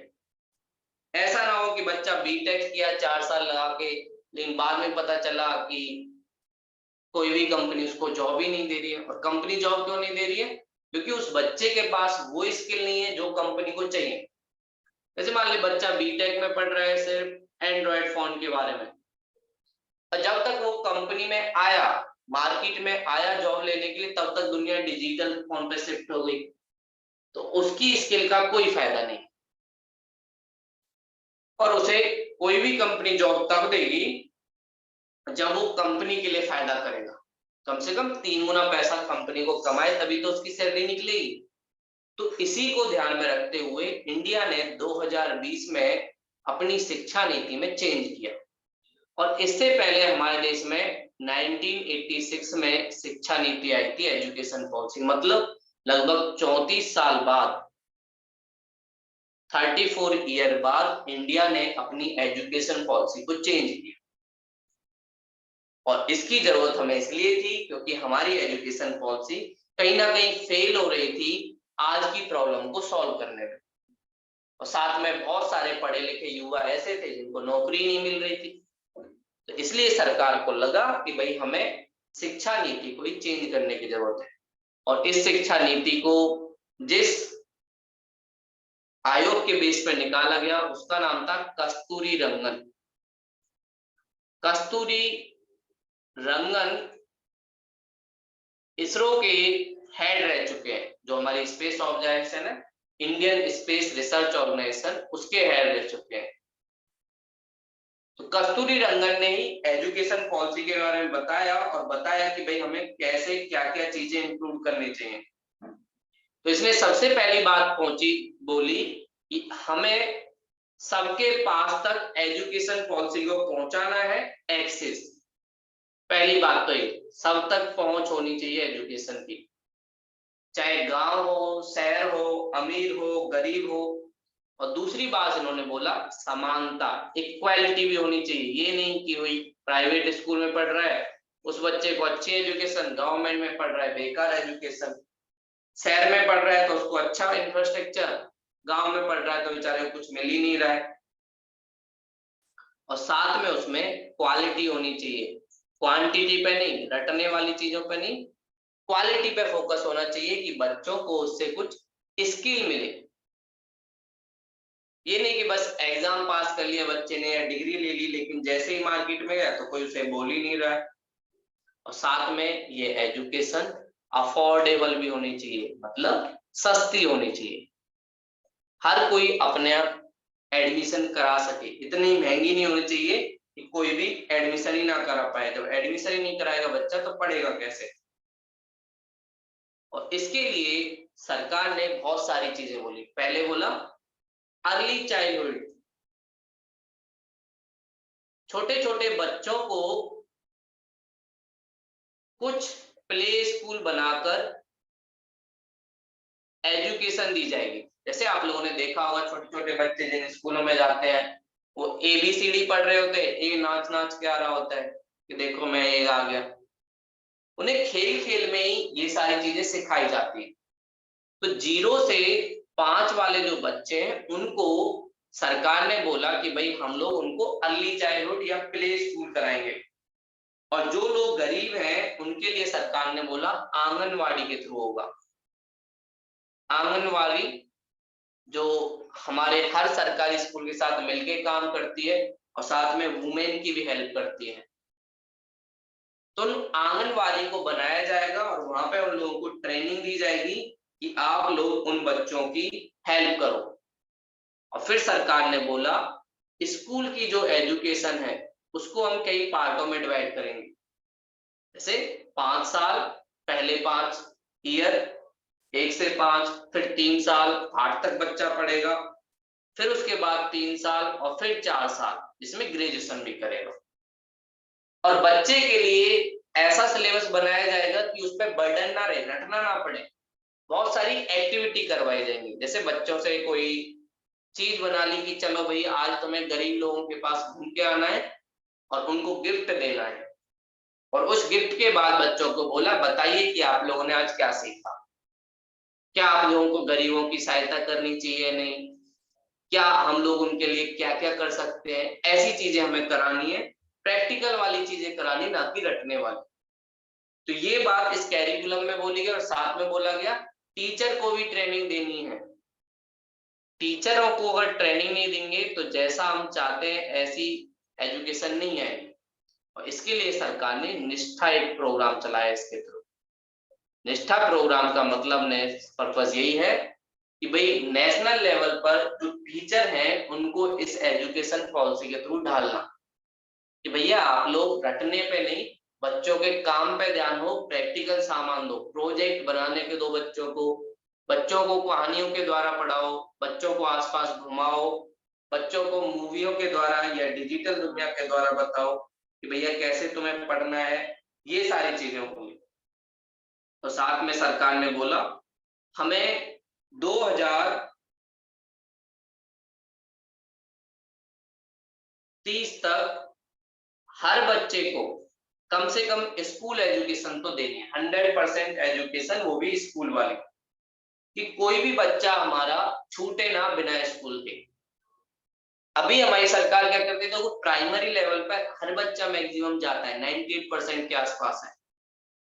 ऐसा ना हो कि बच्चा बीटेक किया 4 साल लगा के लेकिन बाद में पता चला कि कोई भी कंपनी उसको जॉब ही नहीं दे रही है। और कंपनी जॉब क्यों नहीं दे रही है? क्योंकि उस बच्चे के पास वो स्किल नहीं है जो कंपनी को चाहिए। जैसे मान ली बच्चा बीटेक में पढ़ रहा है सिर्फ एंड्रॉयड फोन के बारे में, और जब तक वो कंपनी में आया, मार्केट में आया जॉब लेने के लिए, तब तक दुनिया डिजिटल फोन पे शिफ्ट हो गई, तो उसकी स्किल का कोई फायदा नहीं। और उसे कोई भी कंपनी जॉब तब देगी जब वो कंपनी के लिए फायदा करेगा, कम से कम 3 गुना पैसा कंपनी को कमाए, तभी तो उसकी सैलरी निकलेगी। तो इसी को ध्यान में रखते हुए इंडिया ने 2020 में अपनी शिक्षा नीति में चेंज किया। और इससे पहले हमारे देश में 1986 में शिक्षा नीति आई थी, एजुकेशन पॉलिसी, मतलब लगभग 34 साल बाद, 34 ईयर बाद इंडिया ने अपनी एजुकेशन पॉलिसी को चेंज किया। और इसकी जरूरत हमें इसलिए थी क्योंकि हमारी एजुकेशन पॉलिसी कहीं ना कहीं फेल हो रही थी आज की प्रॉब्लम को सॉल्व करने में। और साथ में बहुत सारे पढ़े लिखे युवा ऐसे थे जिनको नौकरी नहीं मिल रही थी। तो इसलिए सरकार को लगा कि भाई हमें शिक्षा नीति को ही चेंज करने की जरूरत है। और इस शिक्षा नीति को जिस आयोग के बेस पर निकाला गया उसका नाम था कस्तूरी रंगन। कस्तूरी रंगन इसरो के हेड रह चुके हैं, जो हमारी स्पेस ऑर्गेनाइजेशन है, इंडियन स्पेस रिसर्च ऑर्गेनाइजेशन, उसके हेड रह चुके हैं। तो कस्तूरी रंगन ने ही एजुकेशन पॉलिसी के बारे में बताया, और बताया कि भाई हमें कैसे क्या क्या चीजें इंक्लूड करनी चाहिए। तो इसमें सबसे पहली बात बोली कि हमें सबके पास तक एजुकेशन पॉलिसी को पहुंचाना है, एक्सेस। पहली बात तो ये सब तक पहुंच होनी चाहिए एजुकेशन की, चाहे गांव हो, शहर हो, अमीर हो, गरीब हो। और दूसरी बात इन्होंने बोला समानता, इक्वालिटी भी होनी चाहिए। ये नहीं कि वही प्राइवेट स्कूल में पढ़ रहा है उस बच्चे को अच्छी एजुकेशन, गवर्नमेंट में पढ़ रहा है बेकार एजुकेशन, शहर में पढ़ रहा है तो उसको अच्छा इंफ्रास्ट्रक्चर, गांव में पढ़ रहा है तो बेचारे को कुछ मिल ही नहीं रहा है। और साथ में उसमें क्वालिटी होनी चाहिए, क्वांटिटी पे नहीं, रटने वाली चीजों पे नहीं, क्वालिटी पे फोकस होना चाहिए कि बच्चों को उससे कुछ स्किल मिले। ये नहीं कि बस एग्जाम पास कर लिया बच्चे ने या डिग्री ले ली, लेकिन जैसे ही मार्केट में गया तो कोई उसे बोल ही नहीं रहा है। और साथ में ये एजुकेशन अफोर्डेबल भी होनी चाहिए, मतलब सस्ती होनी चाहिए, हर कोई अपने एडमिशन करा सके। इतनी महंगी नहीं होनी चाहिए कि कोई भी एडमिशन ही ना करा पाए। जब एडमिशन ही नहीं कराएगा बच्चा तो पढ़ेगा कैसे? और इसके लिए सरकार ने बहुत सारी चीजें बोली। पहले बोला अर्ली चाइल्डहुड, छोटे छोटे बच्चों को कुछ प्ले स्कूल बनाकर एजुकेशन दी जाएगी। जैसे आप लोगों ने देखा होगा छोटे छोटे बच्चे जिन स्कूलों में जाते हैं वो ABCD पढ़ रहे होते हैं, ए नाच नाच के आ रहा होता है कि देखो मैं ये आ गया। उन्हें खेल खेल में ही ये सारी चीजें सिखाई जाती है। तो 0 से 5 वाले जो बच्चे हैं उनको सरकार ने बोला कि भाई हम लोग उनको अर्ली चाइल्डहुड या प्ले स्कूल कराएंगे। और जो लोग गरीब हैं उनके लिए सरकार ने बोला आंगनवाड़ी के थ्रू होगा। आंगनवाड़ी जो हमारे हर सरकारी स्कूल के साथ मिलके काम करती है और साथ में वुमेन की भी हेल्प करती है। तो आंगनवाड़ी को बनाया जाएगा और वहां पे उन लोगों को ट्रेनिंग दी जाएगी कि आप लोग उन बच्चों की हेल्प करो। और फिर सरकार ने बोला स्कूल की जो एजुकेशन है उसको हम कई पार्टों में डिवाइड करेंगे। जैसे 5 साल, पहले 5 ईयर, 1 से 5, फिर 3 साल 8 तक बच्चा पढ़ेगा, फिर उसके बाद 3 साल और फिर 4 साल जिसमें ग्रेजुएशन भी करेगा। और बच्चे के लिए ऐसा सिलेबस बनाया जाएगा कि उस पर बर्डन ना रहे, रटना ना पड़े। बहुत सारी एक्टिविटी करवाई जाएंगी। जैसे बच्चों से कोई चीज बना ली कि चलो भाई आज तुम्हें गरीब लोगों के पास घूम के आना है और उनको गिफ्ट देना है। और उस गिफ्ट के बाद बच्चों को बोला बताइए कि आप लोगों ने आज क्या सीखा, क्या आप लोगों को गरीबों की सहायता करनी चाहिए, नहीं, क्या हम लोग उनके लिए क्या क्या कर सकते हैं, ऐसी चीजें हमें करानी है। प्रैक्टिकल वाली चीजें करानी, ना कि रटने वाली। तो ये बात इस कैरिकुलम में बोली गई और साथ में बोला गया टीचर को भी ट्रेनिंग देनी है। टीचरों को अगर ट्रेनिंग नहीं देंगे तो जैसा हम चाहते हैं ऐसी एजुकेशन नहीं आएगी। और इसके लिए सरकार ने निष्ठा एक प्रोग्राम चलाया इसके थ्रू। निष्ठा प्रोग्राम का मतलब ने पर्पस यही है कि भाई नेशनल लेवल पर जो टीचर हैं उनको इस एजुकेशन पॉलिसी के थ्रू ढालना कि भैया आप लोग रटने पे नहीं, बच्चों के काम पे ध्यान हो, प्रैक्टिकल सामान दो, प्रोजेक्ट बनाने के दो बच्चों को कहानियों के द्वारा पढ़ाओ, बच्चों को आसपास घुमाओ, बच्चों को मूवियों के द्वारा या डिजिटल दुनिया के द्वारा बताओ कि भैया कैसे तुम्हें पढ़ना है, ये सारी चीजें होंगी। तो साथ में सरकार ने बोला हमें 2030 तक हर बच्चे को कम से कम स्कूल एजुकेशन तो देनी है, 100% एजुकेशन, वो भी स्कूल वाले, कि कोई भी बच्चा हमारा छूटे ना बिना स्कूल के। अभी हमारी सरकार क्या करती है, तो वो प्राइमरी लेवल पर हर बच्चा मैक्सिमम जाता है, 98% के आसपास है।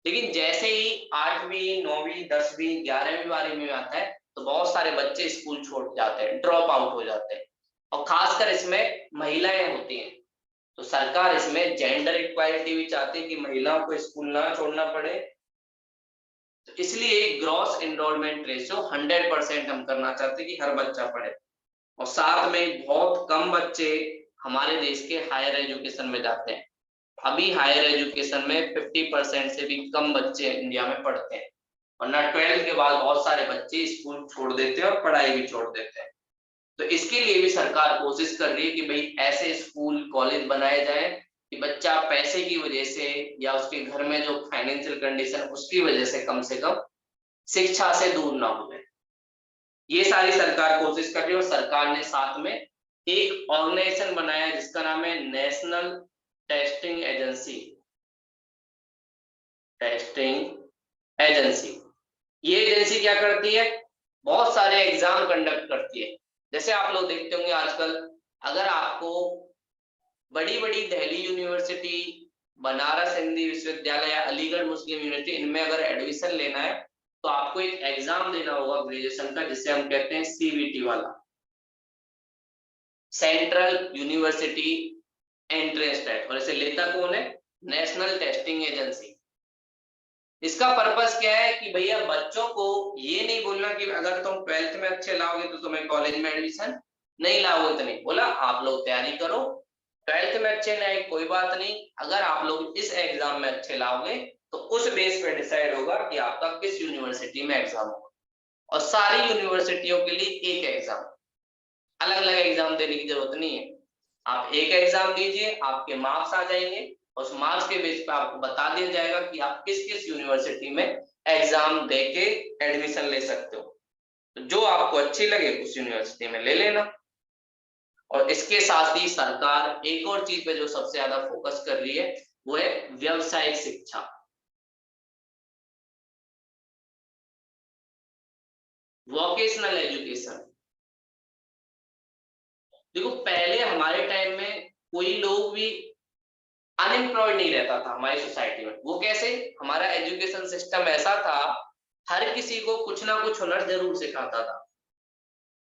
लेकिन जैसे ही 8वीं 9वीं 10वीं 11वीं 12वीं में आता है तो बहुत सारे बच्चे स्कूल छोड़ जाते हैं, ड्रॉप आउट हो जाते हैं, और खासकर इसमें महिलाएं होती हैं। तो सरकार इसमें जेंडर इक्वालिटी भी चाहती है कि महिलाओं को स्कूल ना छोड़ना पड़े। तो इसलिए ग्रॉस एनरोलमेंट रेशियो 100% हम करना चाहते हैं कि हर बच्चा पढ़े। और साथ में बहुत कम बच्चे हमारे देश के हायर एजुकेशन में जाते हैं। अभी हायर एजुकेशन में 50% से भी कम बच्चे इंडिया में पढ़ते हैं, और ना 12th के बाद बहुत सारे बच्चे स्कूल छोड़ देते हैं और पढ़ाई भी छोड़ देते हैं। तो इसके लिए भी सरकार कोशिश कर रही है कि भाई ऐसे स्कूल कॉलेज बनाए जाए कि बच्चा पैसे की वजह से या उसके घर में जो फाइनेंशियल कंडीशन उसकी वजह से कम शिक्षा से दूर ना हो जाए। ये सारी सरकार कोशिश कर रही है। और सरकार ने साथ में एक ऑर्गेनाइजेशन बनाया है जिसका नाम है national testing agency. Testing agency, ये एजेंसी क्या करती है, बहुत सारे एग्जाम कंडक्ट करती है। जैसे आप लोग देखते होंगे आजकल, अगर आपको बड़ी बड़ी दिल्ली यूनिवर्सिटी, बनारस हिंदी विश्वविद्यालय या अलीगढ़ मुस्लिम यूनिवर्सिटी, इनमें अगर एडमिशन लेना है तो आपको एक एग्जाम देना होगा ग्रेजुएशन का, जिसे हम कहते हैं सीबीटी वाला, सेंट्रल यूनिवर्सिटी एंट्रेंस टेस्ट। और इसे लेता कौन है, नेशनल टेस्टिंग एजेंसी। इसका पर्पस क्या है कि भैया बच्चों को ये नहीं बोलना कि अगर तुम 12th में अच्छे लाओगे तो तुम्हें कॉलेज में एडमिशन, नहीं लाओगे तो नहीं, बोला आप लोग तैयारी करो, 12th में अच्छे नहीं कोई बात नहीं, अगर आप लोग इस एग्जाम में अच्छे लाओगे तो उस बेस पे डिसाइड होगा कि आपका किस यूनिवर्सिटी में एग्जाम होगा। और सारी यूनिवर्सिटियों के लिए एक एग्जाम, अलग अलग एग्जाम देने की जरूरत नहीं है। आप एक एग्जाम दीजिए, आपके मार्क्स आ जाएंगे, उस मार्क्स के बेस पे आपको बता दिया जाएगा कि आप किस किस यूनिवर्सिटी में एग्जाम देके एडमिशन ले सकते हो। तो जो आपको अच्छी लगे उस यूनिवर्सिटी में ले लेना। और इसके साथ ही सरकार एक और चीज पे जो सबसे ज्यादा फोकस कर रही है वो है व्यावसायिक शिक्षा। Vocational education. देखो पहले हमारे टाइम में कोई लोग भी अनएम्प्लॉयड नहीं रहता था हमारी सोसाइटी में। वो कैसे, हमारा एजुकेशन सिस्टम ऐसा था, हर किसी को कुछ ना कुछ हुनर जरूर सिखाता था।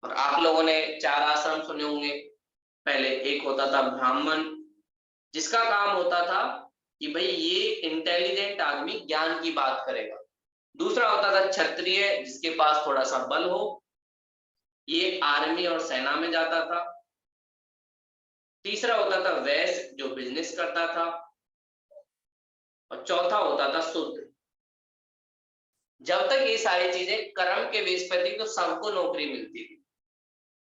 और आप लोगों ने 4 आश्रम सुने होंगे। पहले एक होता था ब्राह्मण, जिसका काम होता था कि भाई ये इंटेलिजेंट आदमी ज्ञान की बात करेगा। दूसरा होता था क्षत्रिय, जिसके पास थोड़ा सा बल हो, ये आर्मी और सेना में जाता था। तीसरा होता था वैश्य, जो बिजनेस करता था। और चौथा होता था शूद्र। जब तक ये सारी चीजें कर्म के बेस पर थी तो सबको नौकरी मिलती थी,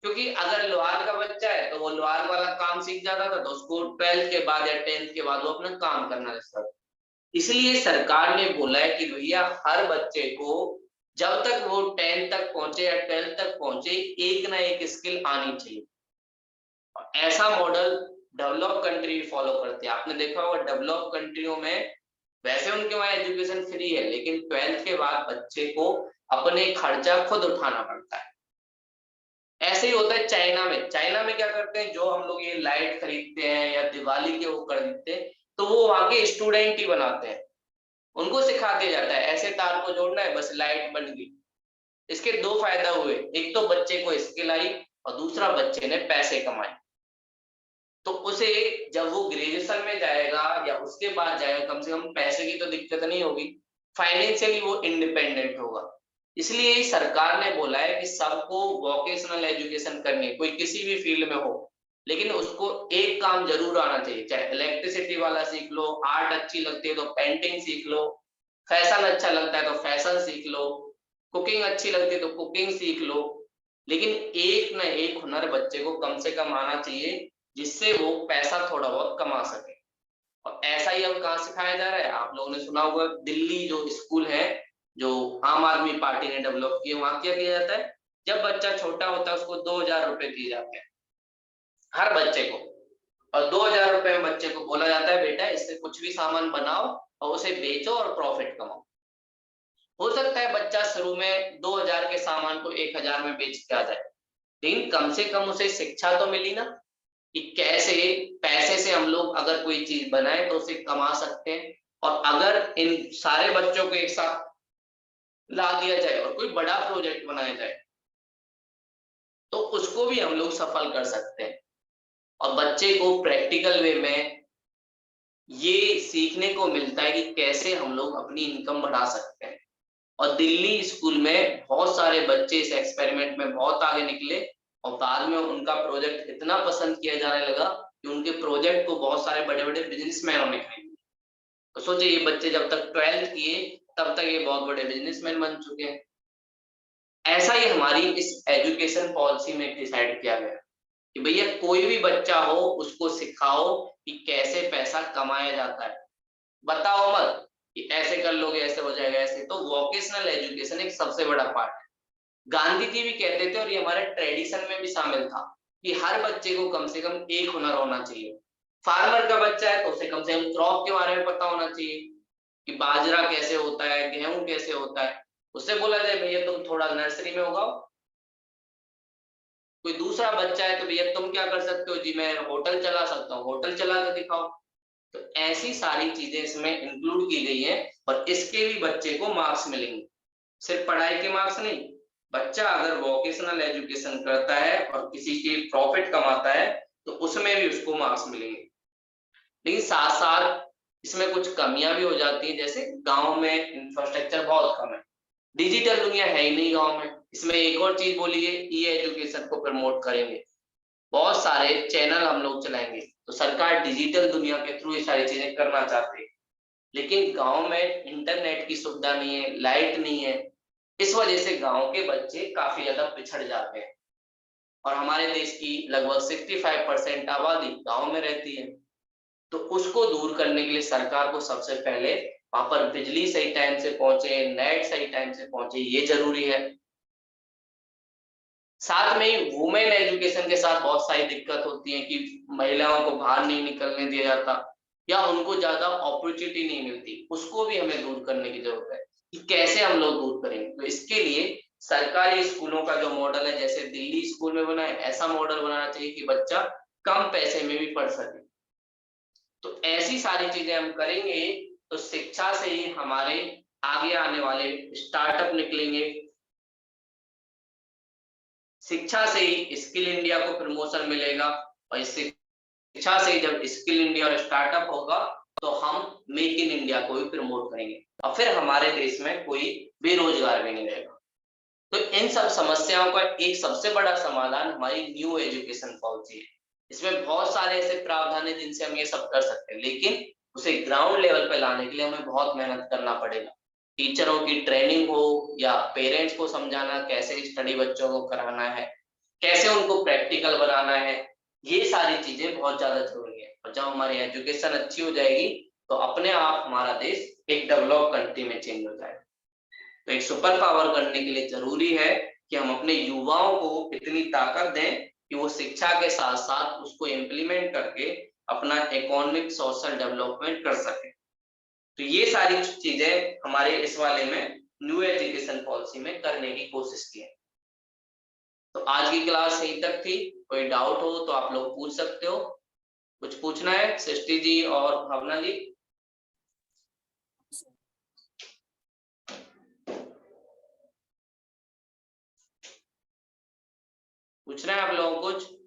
क्योंकि अगर लोहार का बच्चा है तो वो लोहार वाला काम सीख जाता था, तो उसको 12th के बाद या 10th के बाद वो अपना काम करना लगता था। इसलिए सरकार ने बोला है कि भैया हर बच्चे को जब तक वो 10th तक पहुंचे या 12th तक पहुंचे एक ना एक स्किल आनी चाहिए। और ऐसा मॉडल डेवलप कंट्री फॉलो करती है। आपने देखा होगा डेवलप कंट्रियों में वैसे उनके वहां एजुकेशन फ्री है, लेकिन 12th के बाद बच्चे को अपने खर्चा खुद उठाना पड़ता है। ऐसे ही होता है चाइना में। चाइना में क्या करते हैं, जो हम लोग ये लाइट खरीदते हैं या दिवाली के वो खरीदते हैं, तो वो वहाँ के स्टूडेंट ही बनाते हैं। उनको सिखा दिया जाता है ऐसे तार को जोड़ना है, बस लाइट बन गई। इसके दो फायदा हुए, एक तो बच्चे को स्किल आई और दूसरा बच्चे ने पैसे कमाए। तो उसे जब वो ग्रेजुएशन में जाएगा या उसके बाद जाएगा, कम से कम पैसे की तो दिक्कत नहीं होगी, फाइनेंशियली वो इंडिपेंडेंट होगा। इसलिए ही सरकार ने बोला है कि सबको वोकेशनल एजुकेशन करनी है, कोई किसी भी फील्ड में हो, लेकिन उसको एक काम जरूर आना चाहिए। चाहे इलेक्ट्रिसिटी वाला सीख लो, आर्ट अच्छी लगती है तो पेंटिंग सीख लो, फैशन अच्छा लगता है तो फैशन सीख लो, कुकिंग अच्छी लगती है तो कुकिंग सीख लो, लेकिन एक ना एक हुनर बच्चे को कम से कम आना चाहिए, जिससे वो पैसा थोड़ा बहुत कमा सके। और ऐसा ही अब कहाँ सिखाया जा रहा है, आप लोगों ने सुना होगा, दिल्ली जो स्कूल है, जो आम आदमी पार्टी ने डेवलप किए, वहां क्या किया जाता है, जब बच्चा छोटा होता है उसको 2,000 रुपए दिए जाते हैं हर बच्चे को। और 2,000 रुपए में बच्चे को बोला जाता है, बेटा इससे कुछ भी सामान बनाओ और उसे बेचो और प्रॉफिट कमाओ। हो सकता है बच्चा शुरू में 2,000 के सामान को 1,000 में बेच के आ जाए, लेकिन कम से कम उसे शिक्षा तो मिली ना, कि कैसे पैसे से हम लोग अगर कोई चीज बनाए तो उसे कमा सकते हैं। और अगर इन सारे बच्चों को एक साथ ला दिया जाए और कोई बड़ा प्रोजेक्ट बनाया जाए, तो उसको भी हम लोग सफल कर सकते हैं। और बच्चे को प्रैक्टिकल वे में ये सीखने को मिलता है कि कैसे हम लोग अपनी इनकम बढ़ा सकते हैं। और दिल्ली स्कूल में बहुत सारे बच्चे इस एक्सपेरिमेंट में बहुत आगे निकले, और बाद में उनका प्रोजेक्ट इतना पसंद किया जाने लगा कि उनके प्रोजेक्ट को बहुत सारे बड़े बड़े बिजनेसमैनों ने खरीदा। तो सोचिए, ये बच्चे जब तक 12th किए तब तक ये बहुत बड़े बिजनेसमैन बन चुके हैं। ऐसा ही हमारी इस एजुकेशन पॉलिसी में डिसाइड किया गया कि भैया कोई भी बच्चा हो उसको सिखाओ कि कैसे पैसा कमाया जाता है। बताओ मत कि ऐसे कर लोगे ऐसे हो जाएगा, ऐसे। तो वोकेशनल एजुकेशन एक सबसे बड़ा पार्ट है। गांधी जी भी कहते थे, और ये हमारे ट्रेडिशन में भी शामिल था, कि हर बच्चे को कम से कम एक हुनर होना चाहिए। फार्मर का बच्चा है तो उसे कम से कम क्रॉप के बारे में पता होना चाहिए, कि बाजरा कैसे होता है, गेहूं कैसे होता है। उससे बोला जाए भैया तुम थोड़ा नर्सरी में उगाओ। कोई दूसरा बच्चा है तो भैया तुम क्या कर सकते हो, जी मैं होटल चला सकता हूँ, होटल चला के दिखाओ। तो ऐसी सारी चीजें इसमें इंक्लूड की गई है, और इसके भी बच्चे को मार्क्स मिलेंगे, सिर्फ पढ़ाई के मार्क्स नहीं। बच्चा अगर वोकेशनल एजुकेशन करता है और किसी की प्रॉफिट कमाता है, तो उसमें भी उसको मार्क्स मिलेंगे। लेकिन साथ साथ इसमें कुछ कमियां भी हो जाती हैं, जैसे गांव में इंफ्रास्ट्रक्चर बहुत कम है, डिजिटल दुनिया है ही नहीं गांव में। इसमें एक और चीज बोली है, ई एजुकेशन को प्रमोट करेंगे, बहुत सारे चैनल हम लोग चलाएंगे। तो सरकार डिजिटल दुनिया के थ्रू ये सारी चीजें करना चाहती है, लेकिन गांव में इंटरनेट की सुविधा नहीं है, लाइट नहीं है। इस वजह से गांव के बच्चे काफी ज्यादा पिछड़ जाते हैं। और हमारे देश की लगभग 65% आबादी गांव में रहती है। तो उसको दूर करने के लिए सरकार को सबसे पहले वहां पर बिजली सही टाइम से पहुंचे, नेट सही टाइम से पहुंचे, ये जरूरी है। साथ में ही वुमेन एजुकेशन के साथ बहुत सारी दिक्कत होती है, कि महिलाओं को बाहर नहीं निकलने दिया जाता, या उनको ज्यादा अपॉर्चुनिटी नहीं मिलती। उसको भी हमें दूर करने की जरूरत है, कि कैसे हम लोग दूर करेंगे। तो इसके लिए सरकारी स्कूलों का जो मॉडल है, जैसे दिल्ली स्कूल में बना है, ऐसा मॉडल बनाना चाहिए कि बच्चा कम पैसे में भी पढ़ सके। तो ऐसी सारी चीजें हम करेंगे, तो शिक्षा से ही हमारे आगे आने वाले स्टार्टअप निकलेंगे। शिक्षा से ही स्किल इंडिया को प्रमोशन मिलेगा, और इस शिक्षा से ही जब स्किल इंडिया और स्टार्टअप होगा, तो हम मेक इन इंडिया को भी प्रमोट करेंगे, और फिर हमारे देश में कोई बेरोजगार भी नहीं रहेगा। तो इन सब समस्याओं का एक सबसे बड़ा समाधान हमारी न्यू एजुकेशन पॉलिसी है। इसमें बहुत सारे ऐसे प्रावधान है जिनसे हम ये सब कर सकते हैं, लेकिन उसे ग्राउंड लेवल पे लाने के लिए हमें बहुत मेहनत करना पड़ेगा। टीचरों की ट्रेनिंग हो, या पेरेंट्स को समझाना कैसे स्टडी बच्चों को कराना है, कैसे उनको प्रैक्टिकल बनाना है, ये सारी चीजें बहुत ज्यादा जरूरी है। और जब हमारी एजुकेशन अच्छी हो जाएगी, तो अपने आप हमारा देश एक डेवलप कंट्री में चेंज हो जाएगा। तो एक सुपर पावर करने के लिए जरूरी है कि हम अपने युवाओं को इतनी ताकत दें कि वो शिक्षा के साथ साथ उसको इम्प्लीमेंट करके अपना इकोनॉमिक सोशल डेवलपमेंट कर सके। तो ये सारी चीजें हमारे इस वाले में न्यू एजुकेशन पॉलिसी में करने की कोशिश की है। तो आज की क्लास यहीं तक थी। कोई डाउट हो तो आप लोग पूछ सकते हो। कुछ पूछना है सृष्टि जी और भावना जी? पूछना है आप लोगों को कुछ?